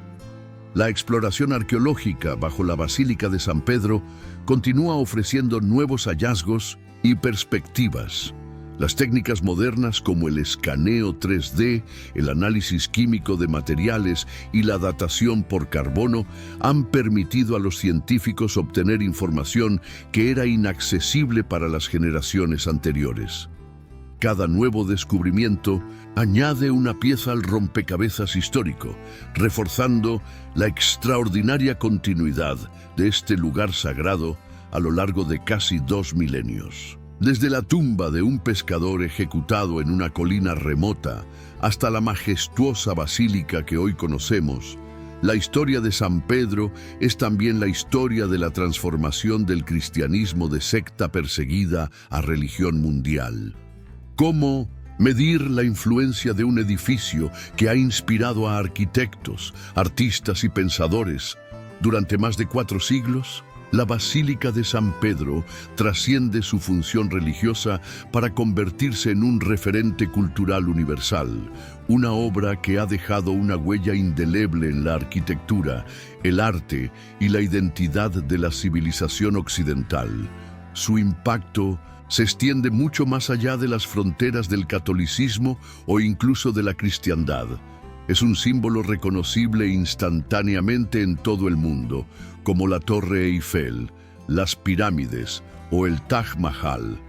La exploración arqueológica bajo la Basílica de San Pedro continúa ofreciendo nuevos hallazgos y perspectivas. Las técnicas modernas como el escaneo 3D, el análisis químico de materiales y la datación por carbono han permitido a los científicos obtener información que era inaccesible para las generaciones anteriores. Cada nuevo descubrimiento añade una pieza al rompecabezas histórico, reforzando la extraordinaria continuidad de este lugar sagrado a lo largo de casi 2 milenios. Desde la tumba de un pescador ejecutado en una colina remota hasta la majestuosa basílica que hoy conocemos, la historia de San Pedro es también la historia de la transformación del cristianismo de secta perseguida a religión mundial. ¿Cómo medir la influencia de un edificio que ha inspirado a arquitectos, artistas y pensadores durante más de 4 siglos? La Basílica de San Pedro trasciende su función religiosa para convertirse en un referente cultural universal, una obra que ha dejado una huella indeleble en la arquitectura, el arte y la identidad de la civilización occidental. Su impacto se extiende mucho más allá de las fronteras del catolicismo o incluso de la cristiandad. Es un símbolo reconocible instantáneamente en todo el mundo, como la Torre Eiffel, las pirámides o el Taj Mahal.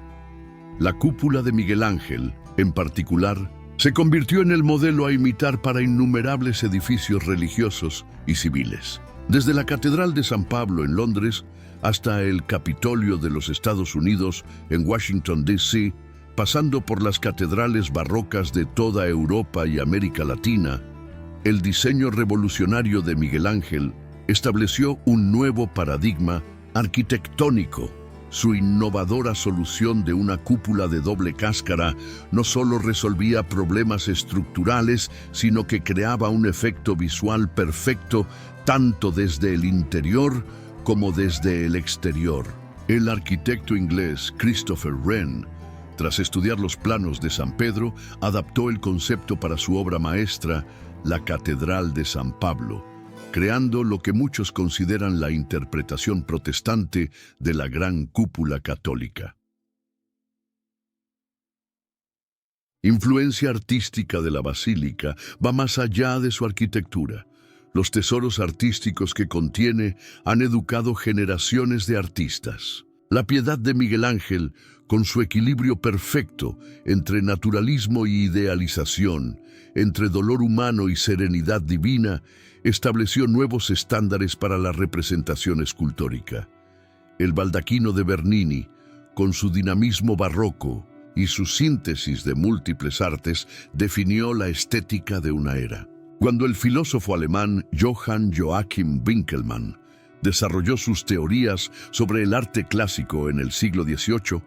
La cúpula de Miguel Ángel, en particular, se convirtió en el modelo a imitar para innumerables edificios religiosos y civiles. Desde la Catedral de San Pablo en Londres hasta el Capitolio de los Estados Unidos en Washington, D.C., pasando por las catedrales barrocas de toda Europa y América Latina, el diseño revolucionario de Miguel Ángel estableció un nuevo paradigma arquitectónico. Su innovadora solución de una cúpula de doble cáscara no solo resolvía problemas estructurales, sino que creaba un efecto visual perfecto tanto desde el interior como desde el exterior. El arquitecto inglés Christopher Wren, tras estudiar los planos de San Pedro, adaptó el concepto para su obra maestra, la Catedral de San Pablo, creando lo que muchos consideran la interpretación protestante de la gran cúpula católica. Influencia artística de la basílica va más allá de su arquitectura. Los tesoros artísticos que contiene han educado generaciones de artistas. La Piedad de Miguel Ángel, con su equilibrio perfecto entre naturalismo y idealización, entre dolor humano y serenidad divina, estableció nuevos estándares para la representación escultórica. El baldaquino de Bernini, con su dinamismo barroco y su síntesis de múltiples artes, definió la estética de una era. Cuando el filósofo alemán Johann Joachim Winckelmann desarrolló sus teorías sobre el arte clásico en el siglo XVIII,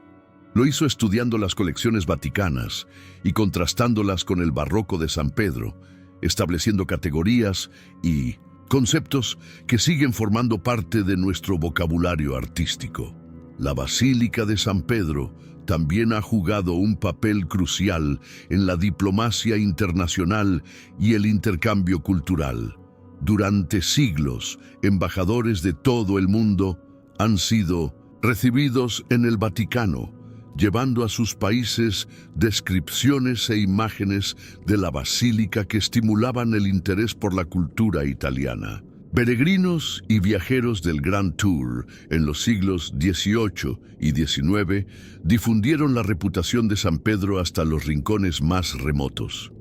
lo hizo estudiando las colecciones vaticanas y contrastándolas con el barroco de San Pedro, estableciendo categorías y conceptos que siguen formando parte de nuestro vocabulario artístico. La Basílica de San Pedro también ha jugado un papel crucial en la diplomacia internacional y el intercambio cultural. Durante siglos, embajadores de todo el mundo han sido recibidos en el Vaticano, llevando a sus países descripciones e imágenes de la basílica que estimulaban el interés por la cultura italiana. Peregrinos y viajeros del Grand Tour en los siglos XVIII y XIX difundieron la reputación de San Pedro hasta los rincones más remotos.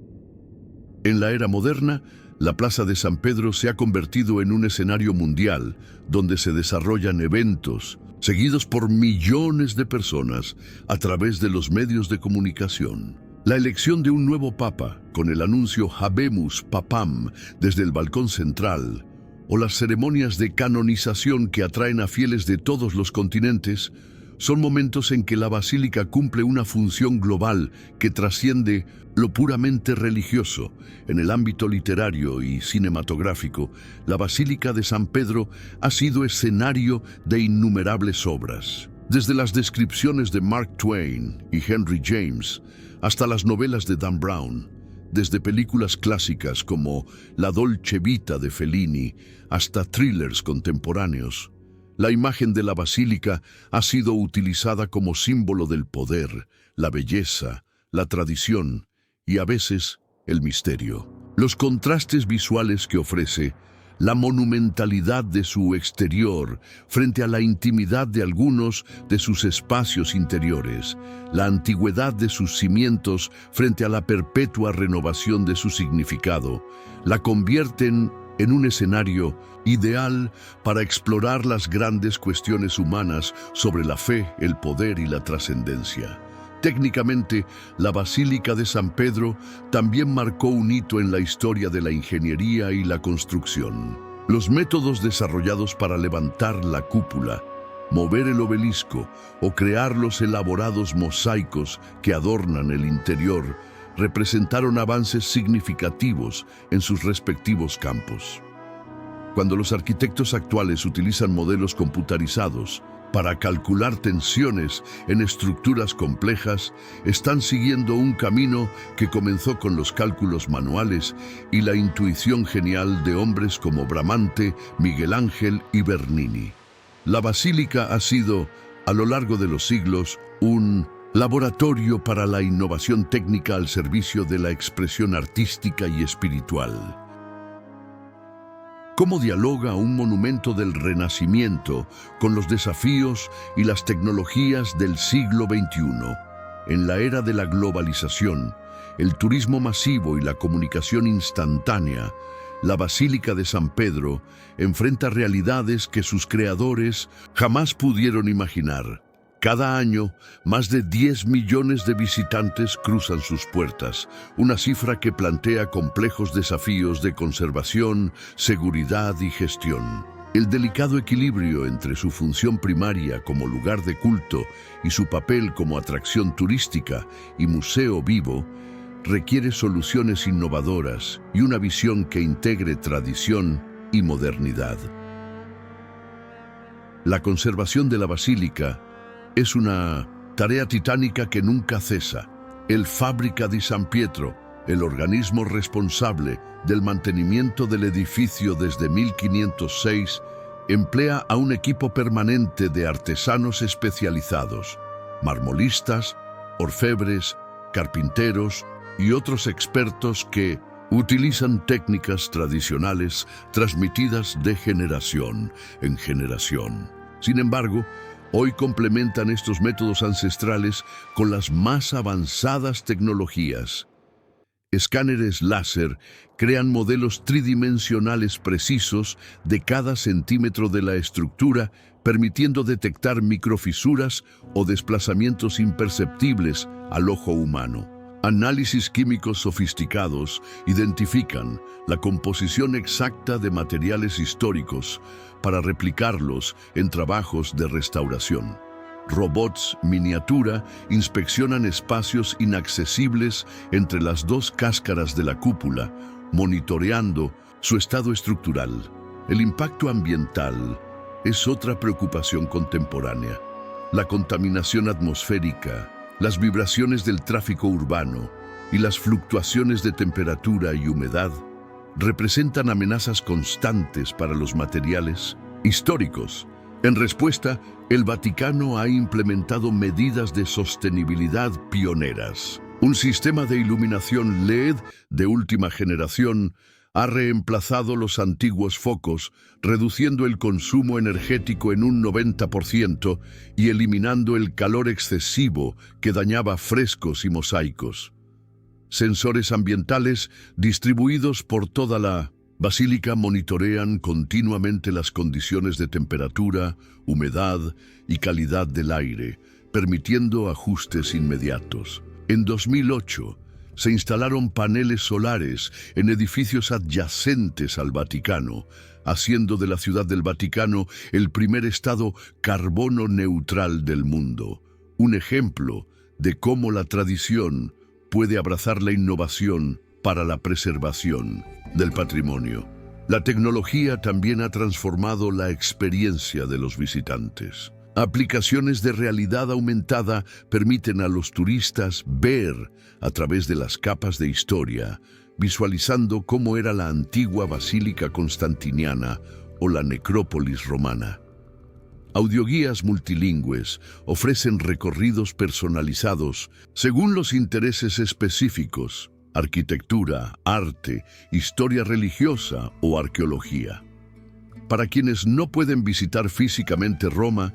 En la era moderna, la Plaza de San Pedro se ha convertido en un escenario mundial donde se desarrollan eventos seguidos por millones de personas a través de los medios de comunicación. La elección de un nuevo papa, con el anuncio Habemus Papam desde el balcón central, o las ceremonias de canonización que atraen a fieles de todos los continentes, son momentos en que la basílica cumple una función global que trasciende lo puramente religioso. En el ámbito literario y cinematográfico, la Basílica de San Pedro ha sido escenario de innumerables obras. Desde las descripciones de Mark Twain y Henry James hasta las novelas de Dan Brown, desde películas clásicas como La Dolce Vita de Fellini hasta thrillers contemporáneos, la imagen de la basílica ha sido utilizada como símbolo del poder, la belleza, la tradición y a veces el misterio. Los contrastes visuales que ofrece, la monumentalidad de su exterior frente a la intimidad de algunos de sus espacios interiores, la antigüedad de sus cimientos frente a la perpetua renovación de su significado, la convierten en un escenario ideal para explorar las grandes cuestiones humanas sobre la fe, el poder y la trascendencia. Técnicamente, la Basílica de San Pedro también marcó un hito en la historia de la ingeniería y la construcción. Los métodos desarrollados para levantar la cúpula, mover el obelisco o crear los elaborados mosaicos que adornan el interior representaron avances significativos en sus respectivos campos. Cuando los arquitectos actuales utilizan modelos computarizados para calcular tensiones en estructuras complejas, están siguiendo un camino que comenzó con los cálculos manuales y la intuición genial de hombres como Bramante, Miguel Ángel y Bernini. La basílica ha sido, a lo largo de los siglos, un laboratorio para la innovación técnica al servicio de la expresión artística y espiritual. ¿Cómo dialoga un monumento del Renacimiento con los desafíos y las tecnologías del siglo XXI? En la era de la globalización, el turismo masivo y la comunicación instantánea, la Basílica de San Pedro enfrenta realidades que sus creadores jamás pudieron imaginar. Cada año, más de 10 millones de visitantes cruzan sus puertas, una cifra que plantea complejos desafíos de conservación, seguridad y gestión. El delicado equilibrio entre su función primaria como lugar de culto y su papel como atracción turística y museo vivo requiere soluciones innovadoras y una visión que integre tradición y modernidad. La conservación de la basílica es una tarea titánica que nunca cesa. El Fábrica di San Pietro, el organismo responsable del mantenimiento del edificio desde 1506, emplea a un equipo permanente de artesanos especializados, marmolistas, orfebres, carpinteros y otros expertos que utilizan técnicas tradicionales transmitidas de generación en generación. Sin embargo, hoy complementan estos métodos ancestrales con las más avanzadas tecnologías. Escáneres láser crean modelos tridimensionales precisos de cada centímetro de la estructura, permitiendo detectar microfisuras o desplazamientos imperceptibles al ojo humano. Análisis químicos sofisticados identifican la composición exacta de materiales históricos para replicarlos en trabajos de restauración. Robots miniatura inspeccionan espacios inaccesibles entre las dos cáscaras de la cúpula, monitoreando su estado estructural. El impacto ambiental es otra preocupación contemporánea. La contaminación atmosférica, las vibraciones del tráfico urbano y las fluctuaciones de temperatura y humedad representan amenazas constantes para los materiales históricos. En respuesta, el Vaticano ha implementado medidas de sostenibilidad pioneras. Un sistema de iluminación LED de última generación ha reemplazado los antiguos focos, reduciendo el consumo energético en un 90% y eliminando el calor excesivo que dañaba frescos y mosaicos. Sensores ambientales distribuidos por toda la basílica monitorean continuamente las condiciones de temperatura, humedad y calidad del aire, permitiendo ajustes inmediatos. En 2008, se instalaron paneles solares en edificios adyacentes al Vaticano, haciendo de la Ciudad del Vaticano el primer estado carbono neutral del mundo. Un ejemplo de cómo la tradición puede abrazar la innovación para la preservación del patrimonio. La tecnología también ha transformado la experiencia de los visitantes. Aplicaciones de realidad aumentada permiten a los turistas ver a través de las capas de historia, visualizando cómo era la antigua Basílica Constantiniana o la necrópolis romana. Audioguías multilingües ofrecen recorridos personalizados según los intereses específicos: arquitectura, arte, historia religiosa o arqueología. Para quienes no pueden visitar físicamente Roma,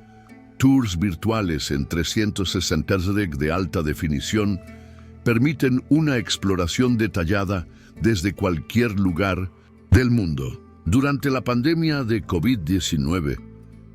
tours virtuales en 360 de alta definición permiten una exploración detallada desde cualquier lugar del mundo. Durante la pandemia de COVID-19,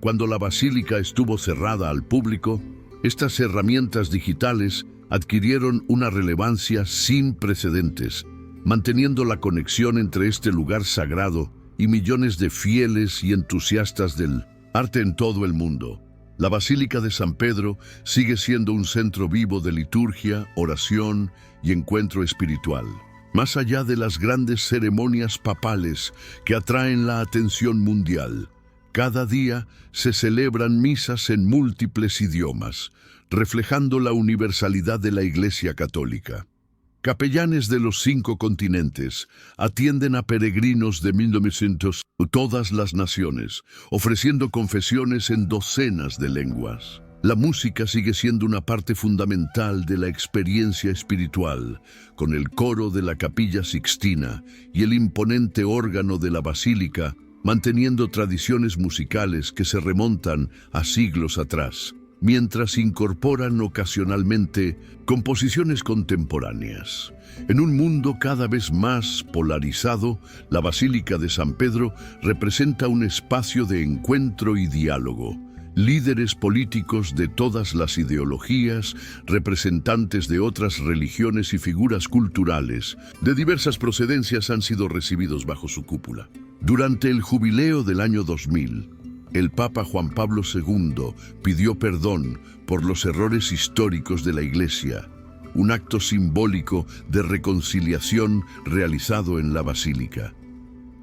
cuando la basílica estuvo cerrada al público, estas herramientas digitales adquirieron una relevancia sin precedentes, manteniendo la conexión entre este lugar sagrado y millones de fieles y entusiastas del arte en todo el mundo. La Basílica de San Pedro sigue siendo un centro vivo de liturgia, oración y encuentro espiritual. Más allá de las grandes ceremonias papales que atraen la atención mundial, cada día se celebran misas en múltiples idiomas, reflejando la universalidad de la Iglesia Católica. Capellanes de los 5 continentes atienden a peregrinos de 1900 todas las naciones, ofreciendo confesiones en docenas de lenguas. La música sigue siendo una parte fundamental de la experiencia espiritual, con el coro de la Capilla Sixtina y el imponente órgano de la Basílica, manteniendo tradiciones musicales que se remontan a siglos atrás, mientras incorporan ocasionalmente composiciones contemporáneas. En un mundo cada vez más polarizado, la Basílica de San Pedro representa un espacio de encuentro y diálogo. Líderes políticos de todas las ideologías, representantes de otras religiones y figuras culturales de diversas procedencias han sido recibidos bajo su cúpula. Durante el jubileo del año 2000, el Papa Juan Pablo II pidió perdón por los errores históricos de la Iglesia, un acto simbólico de reconciliación realizado en la Basílica.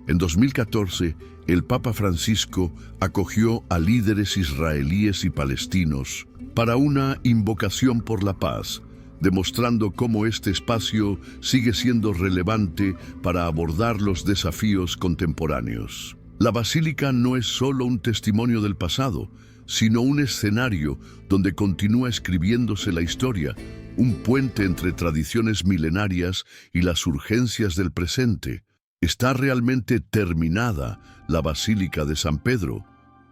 En 2014, el Papa Francisco acogió a líderes israelíes y palestinos para una invocación por la paz, demostrando cómo este espacio sigue siendo relevante para abordar los desafíos contemporáneos. La Basílica no es solo un testimonio del pasado, sino un escenario donde continúa escribiéndose la historia, un puente entre tradiciones milenarias y las urgencias del presente. ¿Está realmente terminada la Basílica de San Pedro?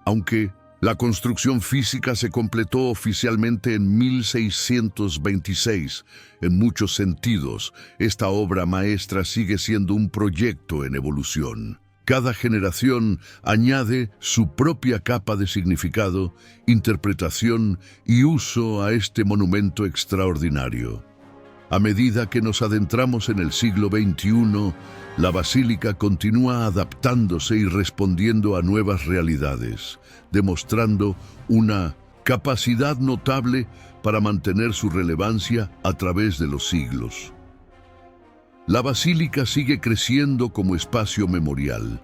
Aunque la construcción física se completó oficialmente en 1626, en muchos sentidos, esta obra maestra sigue siendo un proyecto en evolución. Cada generación añade su propia capa de significado, interpretación y uso a este monumento extraordinario. A medida que nos adentramos en el siglo XXI, la Basílica continúa adaptándose y respondiendo a nuevas realidades, demostrando una capacidad notable para mantener su relevancia a través de los siglos. La Basílica sigue creciendo como espacio memorial.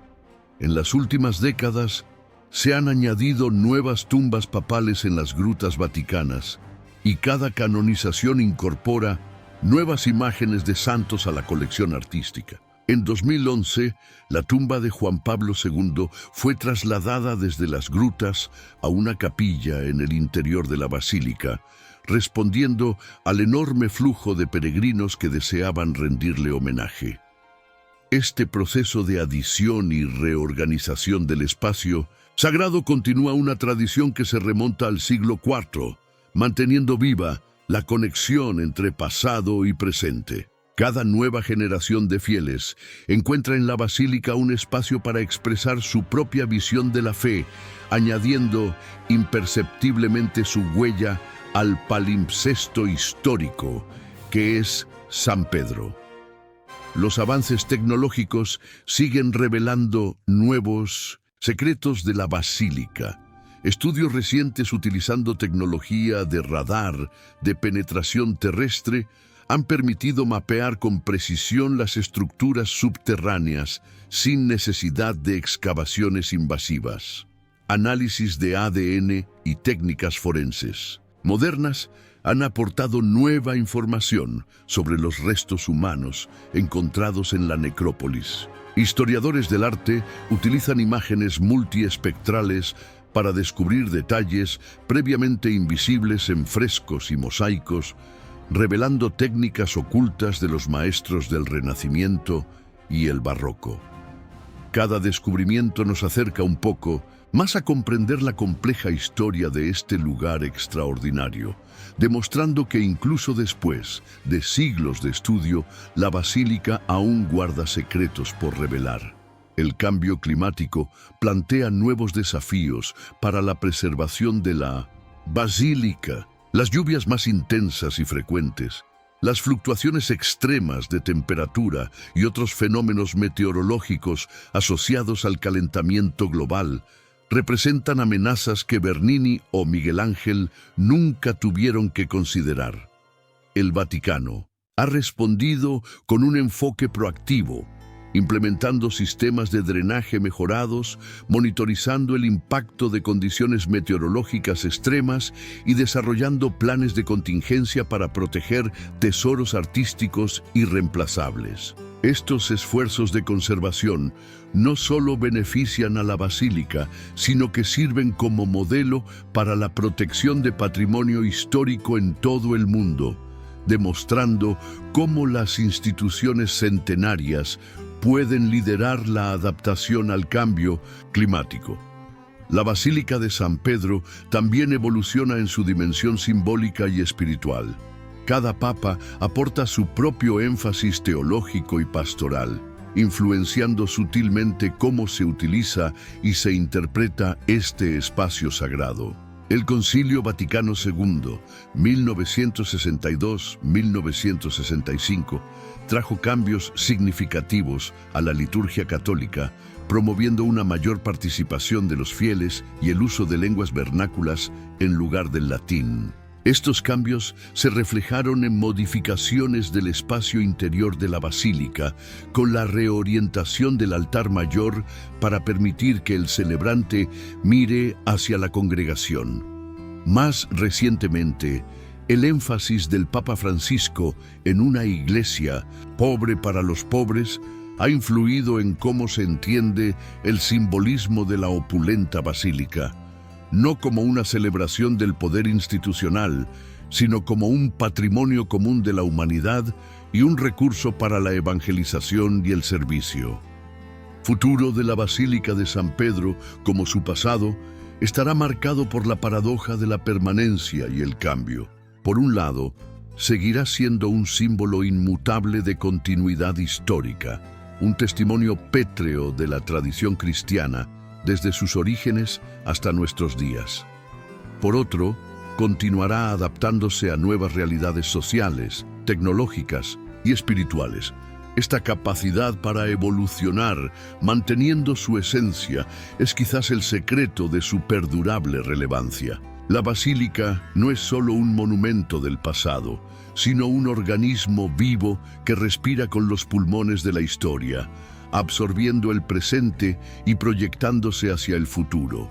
En las últimas décadas se han añadido nuevas tumbas papales en las grutas vaticanas y cada canonización incorpora nuevas imágenes de santos a la colección artística. En 2011, la tumba de Juan Pablo II fue trasladada desde las grutas a una capilla en el interior de la basílica, respondiendo al enorme flujo de peregrinos que deseaban rendirle homenaje. Este proceso de adición y reorganización del espacio sagrado continúa una tradición que se remonta al siglo IV, manteniendo viva la conexión entre pasado y presente. Cada nueva generación de fieles encuentra en la Basílica un espacio para expresar su propia visión de la fe, añadiendo imperceptiblemente su huella al palimpsesto histórico que es San Pedro. Los avances tecnológicos siguen revelando nuevos secretos de la Basílica. Estudios recientes utilizando tecnología de radar de penetración terrestre han permitido mapear con precisión las estructuras subterráneas sin necesidad de excavaciones invasivas. Análisis de ADN y técnicas forenses modernas han aportado nueva información sobre los restos humanos encontrados en la necrópolis. Historiadores del arte utilizan imágenes multiespectrales para descubrir detalles previamente invisibles en frescos y mosaicos, revelando técnicas ocultas de los maestros del Renacimiento y el Barroco. Cada descubrimiento nos acerca un poco más a comprender la compleja historia de este lugar extraordinario, demostrando que incluso después de siglos de estudio, la Basílica aún guarda secretos por revelar. El cambio climático plantea nuevos desafíos para la preservación de la basílica. Las lluvias más intensas y frecuentes, las fluctuaciones extremas de temperatura y otros fenómenos meteorológicos asociados al calentamiento global representan amenazas que Bernini o Miguel Ángel nunca tuvieron que considerar. El Vaticano ha respondido con un enfoque proactivo, implementando sistemas de drenaje mejorados, monitorizando el impacto de condiciones meteorológicas extremas y desarrollando planes de contingencia para proteger tesoros artísticos irreemplazables. Estos esfuerzos de conservación no solo benefician a la basílica, sino que sirven como modelo para la protección de patrimonio histórico en todo el mundo, demostrando cómo las instituciones centenarias pueden liderar la adaptación al cambio climático. La Basílica de San Pedro también evoluciona en su dimensión simbólica y espiritual. Cada papa aporta su propio énfasis teológico y pastoral, influenciando sutilmente cómo se utiliza y se interpreta este espacio sagrado. El Concilio Vaticano II, 1962-1965, trajo cambios significativos a la liturgia católica, promoviendo una mayor participación de los fieles y el uso de lenguas vernáculas en lugar del latín. Estos cambios se reflejaron en modificaciones del espacio interior de la basílica, con la reorientación del altar mayor para permitir que el celebrante mire hacia la congregación. Más recientemente, el énfasis del Papa Francisco en una iglesia pobre para los pobres ha influido en cómo se entiende el simbolismo de la opulenta basílica, no como una celebración del poder institucional, sino como un patrimonio común de la humanidad y un recurso para la evangelización y el servicio. Futuro de la Basílica de San Pedro, como su pasado, estará marcado por la paradoja de la permanencia y el cambio. Por un lado, seguirá siendo un símbolo inmutable de continuidad histórica, un testimonio pétreo de la tradición cristiana desde sus orígenes hasta nuestros días. Por otro, continuará adaptándose a nuevas realidades sociales, tecnológicas y espirituales. Esta capacidad para evolucionar, manteniendo su esencia, es quizás el secreto de su perdurable relevancia. La basílica no es solo un monumento del pasado, sino un organismo vivo que respira con los pulmones de la historia, absorbiendo el presente y proyectándose hacia el futuro.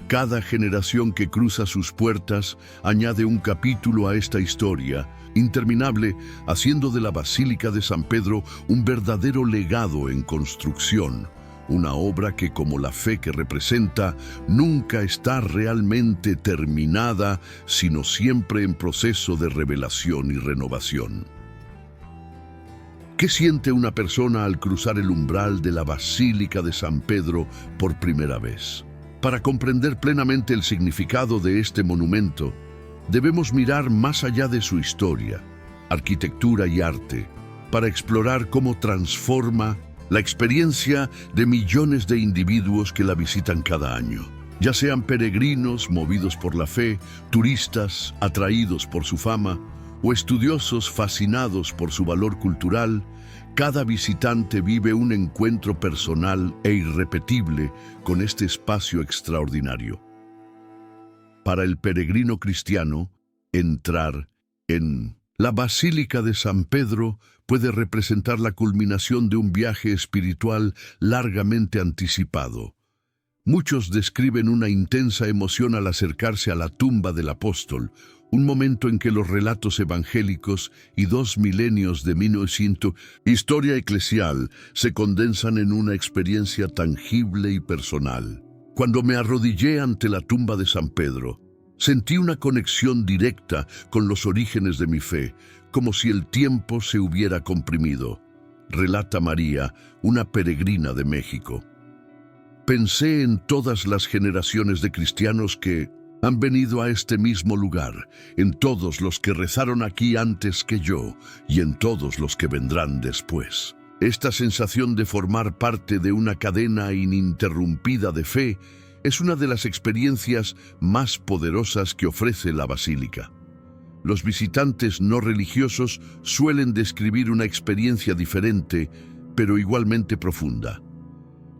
Cada generación que cruza sus puertas añade un capítulo a esta historia interminable, haciendo de la Basílica de San Pedro un verdadero legado en construcción, una obra que, como la fe que representa, nunca está realmente terminada, sino siempre en proceso de revelación y renovación. ¿Qué siente una persona al cruzar el umbral de la Basílica de San Pedro por primera vez? Para comprender plenamente el significado de este monumento, debemos mirar más allá de su historia, arquitectura y arte, para explorar cómo transforma la experiencia de millones de individuos que la visitan cada año. Ya sean peregrinos movidos por la fe, turistas atraídos por su fama, o estudiosos fascinados por su valor cultural, cada visitante vive un encuentro personal e irrepetible con este espacio extraordinario. Para el peregrino cristiano, entrar en la Basílica de San Pedro puede representar la culminación de un viaje espiritual largamente anticipado. Muchos describen una intensa emoción al acercarse a la tumba del apóstol, un momento en que los relatos evangélicos y 2 milenios de 1900 historia eclesial se condensan en una experiencia tangible y personal. Cuando me arrodillé ante la tumba de San Pedro, sentí una conexión directa con los orígenes de mi fe, como si el tiempo se hubiera comprimido, relata María, una peregrina de México. Pensé en todas las generaciones de cristianos que han venido a este mismo lugar, en todos los que rezaron aquí antes que yo y en todos los que vendrán después. Esta sensación de formar parte de una cadena ininterrumpida de fe es una de las experiencias más poderosas que ofrece la basílica. Los visitantes no religiosos suelen describir una experiencia diferente, pero igualmente profunda.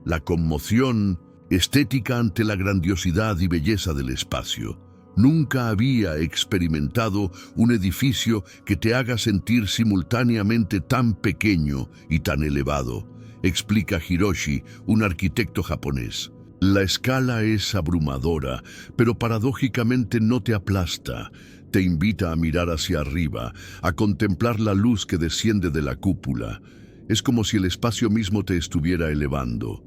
La conmoción estética ante la grandiosidad y belleza del espacio. Nunca había experimentado un edificio que te haga sentir simultáneamente tan pequeño y tan elevado, explica Hiroshi, un arquitecto japonés. La escala es abrumadora, pero paradójicamente no te aplasta. Te invita a mirar hacia arriba, a contemplar la luz que desciende de la cúpula. Es como si el espacio mismo te estuviera elevando.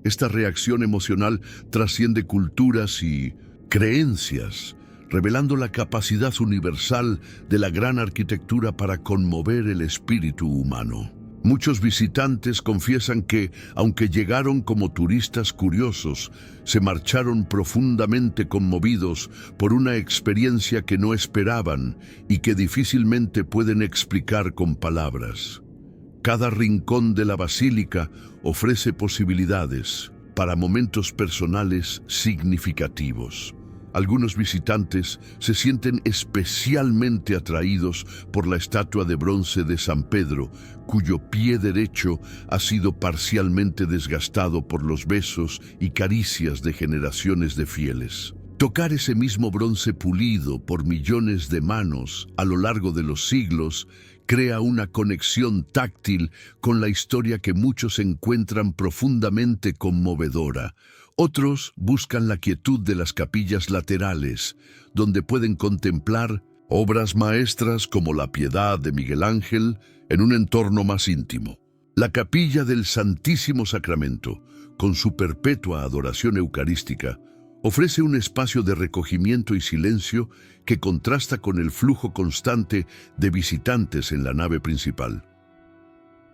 Esta reacción emocional trasciende culturas y creencias, revelando la capacidad universal de la gran arquitectura para conmover el espíritu humano. Muchos visitantes confiesan que, aunque llegaron como turistas curiosos, se marcharon profundamente conmovidos por una experiencia que no esperaban y que difícilmente pueden explicar con palabras. Cada rincón de la basílica ofrece posibilidades para momentos personales significativos. Algunos visitantes se sienten especialmente atraídos por la estatua de bronce de San Pedro, cuyo pie derecho ha sido parcialmente desgastado por los besos y caricias de generaciones de fieles. Tocar ese mismo bronce pulido por millones de manos a lo largo de los siglos crea una conexión táctil con la historia que muchos encuentran profundamente conmovedora. Otros buscan la quietud de las capillas laterales, donde pueden contemplar obras maestras como la Piedad de Miguel Ángel en un entorno más íntimo. La capilla del Santísimo Sacramento, con su perpetua adoración eucarística, ofrece un espacio de recogimiento y silencio que contrasta con el flujo constante de visitantes en la nave principal.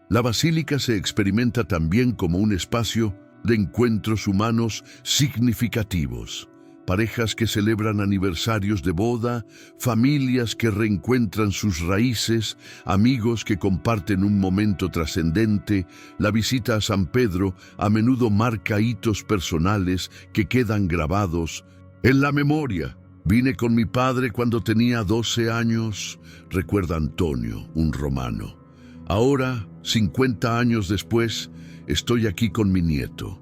La basílica se experimenta también como un espacio de encuentros humanos significativos. Parejas que celebran aniversarios de boda, familias que reencuentran sus raíces, amigos que comparten un momento trascendente. La visita a San Pedro a menudo marca hitos personales que quedan grabados en la memoria. Vine con mi padre cuando tenía 12 años, recuerda Antonio, un romano. Ahora, 50 años después, estoy aquí con mi nieto.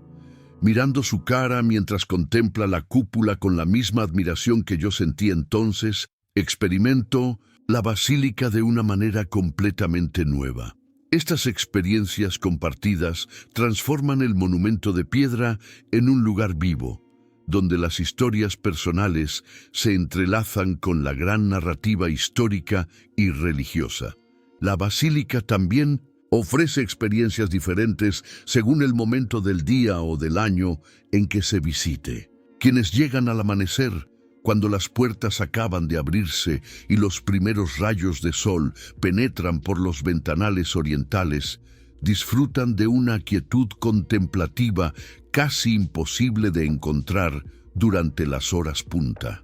Mirando su cara mientras contempla la cúpula con la misma admiración que yo sentí entonces, experimento la basílica de una manera completamente nueva. Estas experiencias compartidas transforman el monumento de piedra en un lugar vivo, donde las historias personales se entrelazan con la gran narrativa histórica y religiosa. La basílica también ofrece experiencias diferentes según el momento del día o del año en que se visite. Quienes llegan al amanecer, cuando las puertas acaban de abrirse y los primeros rayos de sol penetran por los ventanales orientales, disfrutan de una quietud contemplativa casi imposible de encontrar durante las horas punta.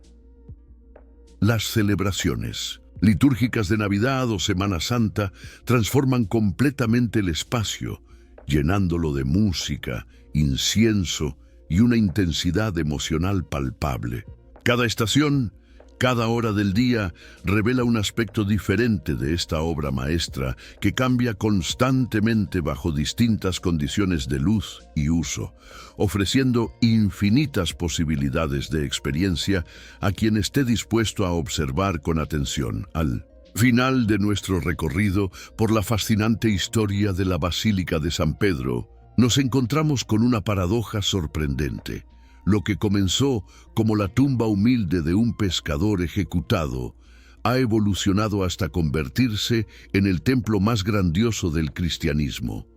Las celebraciones litúrgicas de Navidad o Semana Santa transforman completamente el espacio, llenándolo de música, incienso y una intensidad emocional palpable. Cada estación, cada hora del día revela un aspecto diferente de esta obra maestra que cambia constantemente bajo distintas condiciones de luz y uso, ofreciendo infinitas posibilidades de experiencia a quien esté dispuesto a observar con atención. Al final de nuestro recorrido por la fascinante historia de la Basílica de San Pedro, nos encontramos con una paradoja sorprendente. Lo que comenzó como la tumba humilde de un pescador ejecutado ha evolucionado hasta convertirse en el templo más grandioso del cristianismo,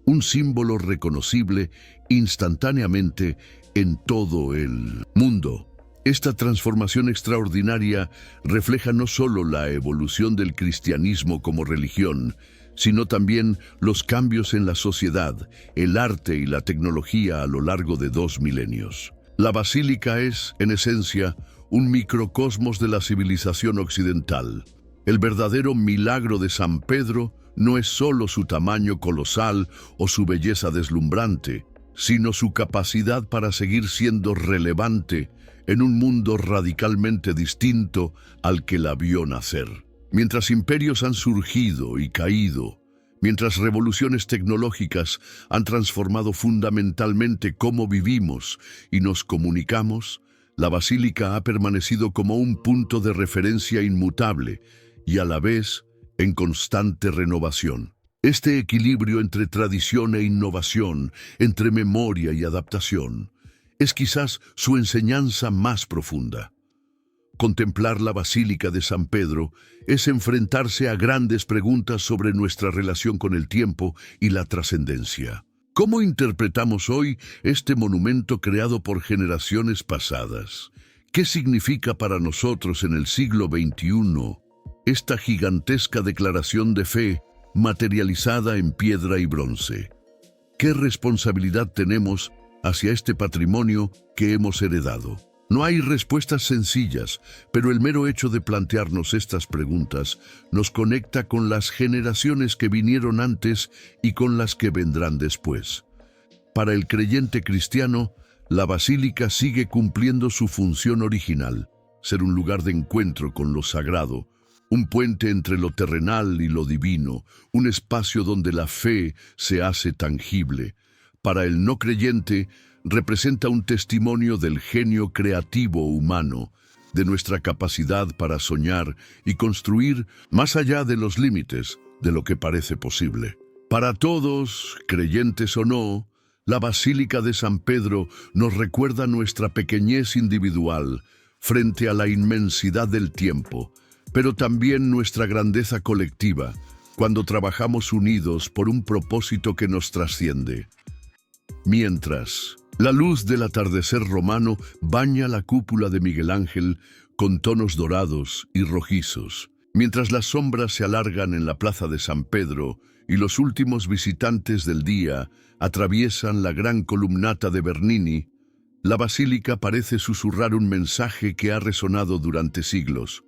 un símbolo reconocible instantáneamente en todo el mundo. Esta transformación extraordinaria refleja no solo la evolución del cristianismo como religión, sino también los cambios en la sociedad, el arte y la tecnología a lo largo de 2 milenios. La basílica es, en esencia, un microcosmos de la civilización occidental. El verdadero milagro de San Pedro no es solo su tamaño colosal o su belleza deslumbrante, sino su capacidad para seguir siendo relevante en un mundo radicalmente distinto al que la vio nacer. Mientras imperios han surgido y caído, mientras revoluciones tecnológicas han transformado fundamentalmente cómo vivimos y nos comunicamos, la basílica ha permanecido como un punto de referencia inmutable y a la vez en constante renovación. Este equilibrio entre tradición e innovación, entre memoria y adaptación, es quizás su enseñanza más profunda. Contemplar la Basílica de San Pedro es enfrentarse a grandes preguntas sobre nuestra relación con el tiempo y la trascendencia. ¿Cómo interpretamos hoy este monumento creado por generaciones pasadas? ¿Qué significa para nosotros en el siglo XXI esta gigantesca declaración de fe materializada en piedra y bronce? ¿Qué responsabilidad tenemos hacia este patrimonio que hemos heredado? No hay respuestas sencillas, pero el mero hecho de plantearnos estas preguntas nos conecta con las generaciones que vinieron antes y con las que vendrán después. Para el creyente cristiano, la basílica sigue cumpliendo su función original, ser un lugar de encuentro con lo sagrado, un puente entre lo terrenal y lo divino, un espacio donde la fe se hace tangible. Para el no creyente, representa un testimonio del genio creativo humano, de nuestra capacidad para soñar y construir más allá de los límites de lo que parece posible. Para todos, creyentes o no, la Basílica de San Pedro nos recuerda nuestra pequeñez individual frente a la inmensidad del tiempo, pero también nuestra grandeza colectiva cuando trabajamos unidos por un propósito que nos trasciende. Mientras la luz del atardecer romano baña la cúpula de Miguel Ángel con tonos dorados y rojizos, mientras las sombras se alargan en la plaza de San Pedro y los últimos visitantes del día atraviesan la gran columnata de Bernini, la basílica parece susurrar un mensaje que ha resonado durante siglos.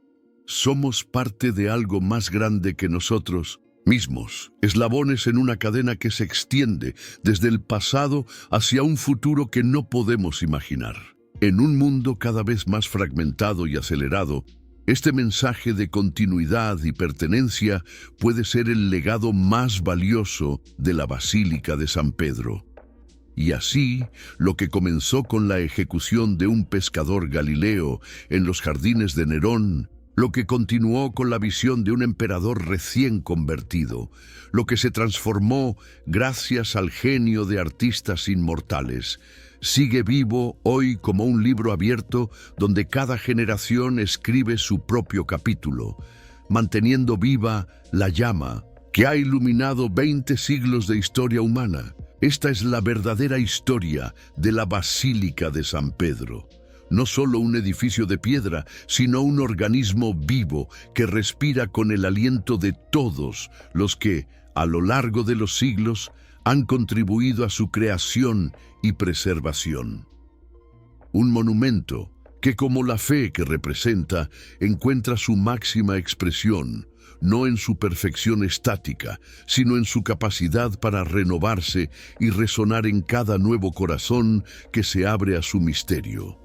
Somos parte de algo más grande que nosotros mismos, eslabones en una cadena que se extiende desde el pasado hacia un futuro que no podemos imaginar. En un mundo cada vez más fragmentado y acelerado, este mensaje de continuidad y pertenencia puede ser el legado más valioso de la Basílica de San Pedro. Y así, lo que comenzó con la ejecución de un pescador galileo en los jardines de Nerón, lo que continuó con la visión de un emperador recién convertido, lo que se transformó gracias al genio de artistas inmortales, sigue vivo hoy como un libro abierto donde cada generación escribe su propio capítulo, manteniendo viva la llama que ha iluminado 20 siglos de historia humana. Esta es la verdadera historia de la Basílica de San Pedro. No solo un edificio de piedra, sino un organismo vivo que respira con el aliento de todos los que, a lo largo de los siglos, han contribuido a su creación y preservación. Un monumento que, como la fe que representa, encuentra su máxima expresión, no en su perfección estática, sino en su capacidad para renovarse y resonar en cada nuevo corazón que se abre a su misterio.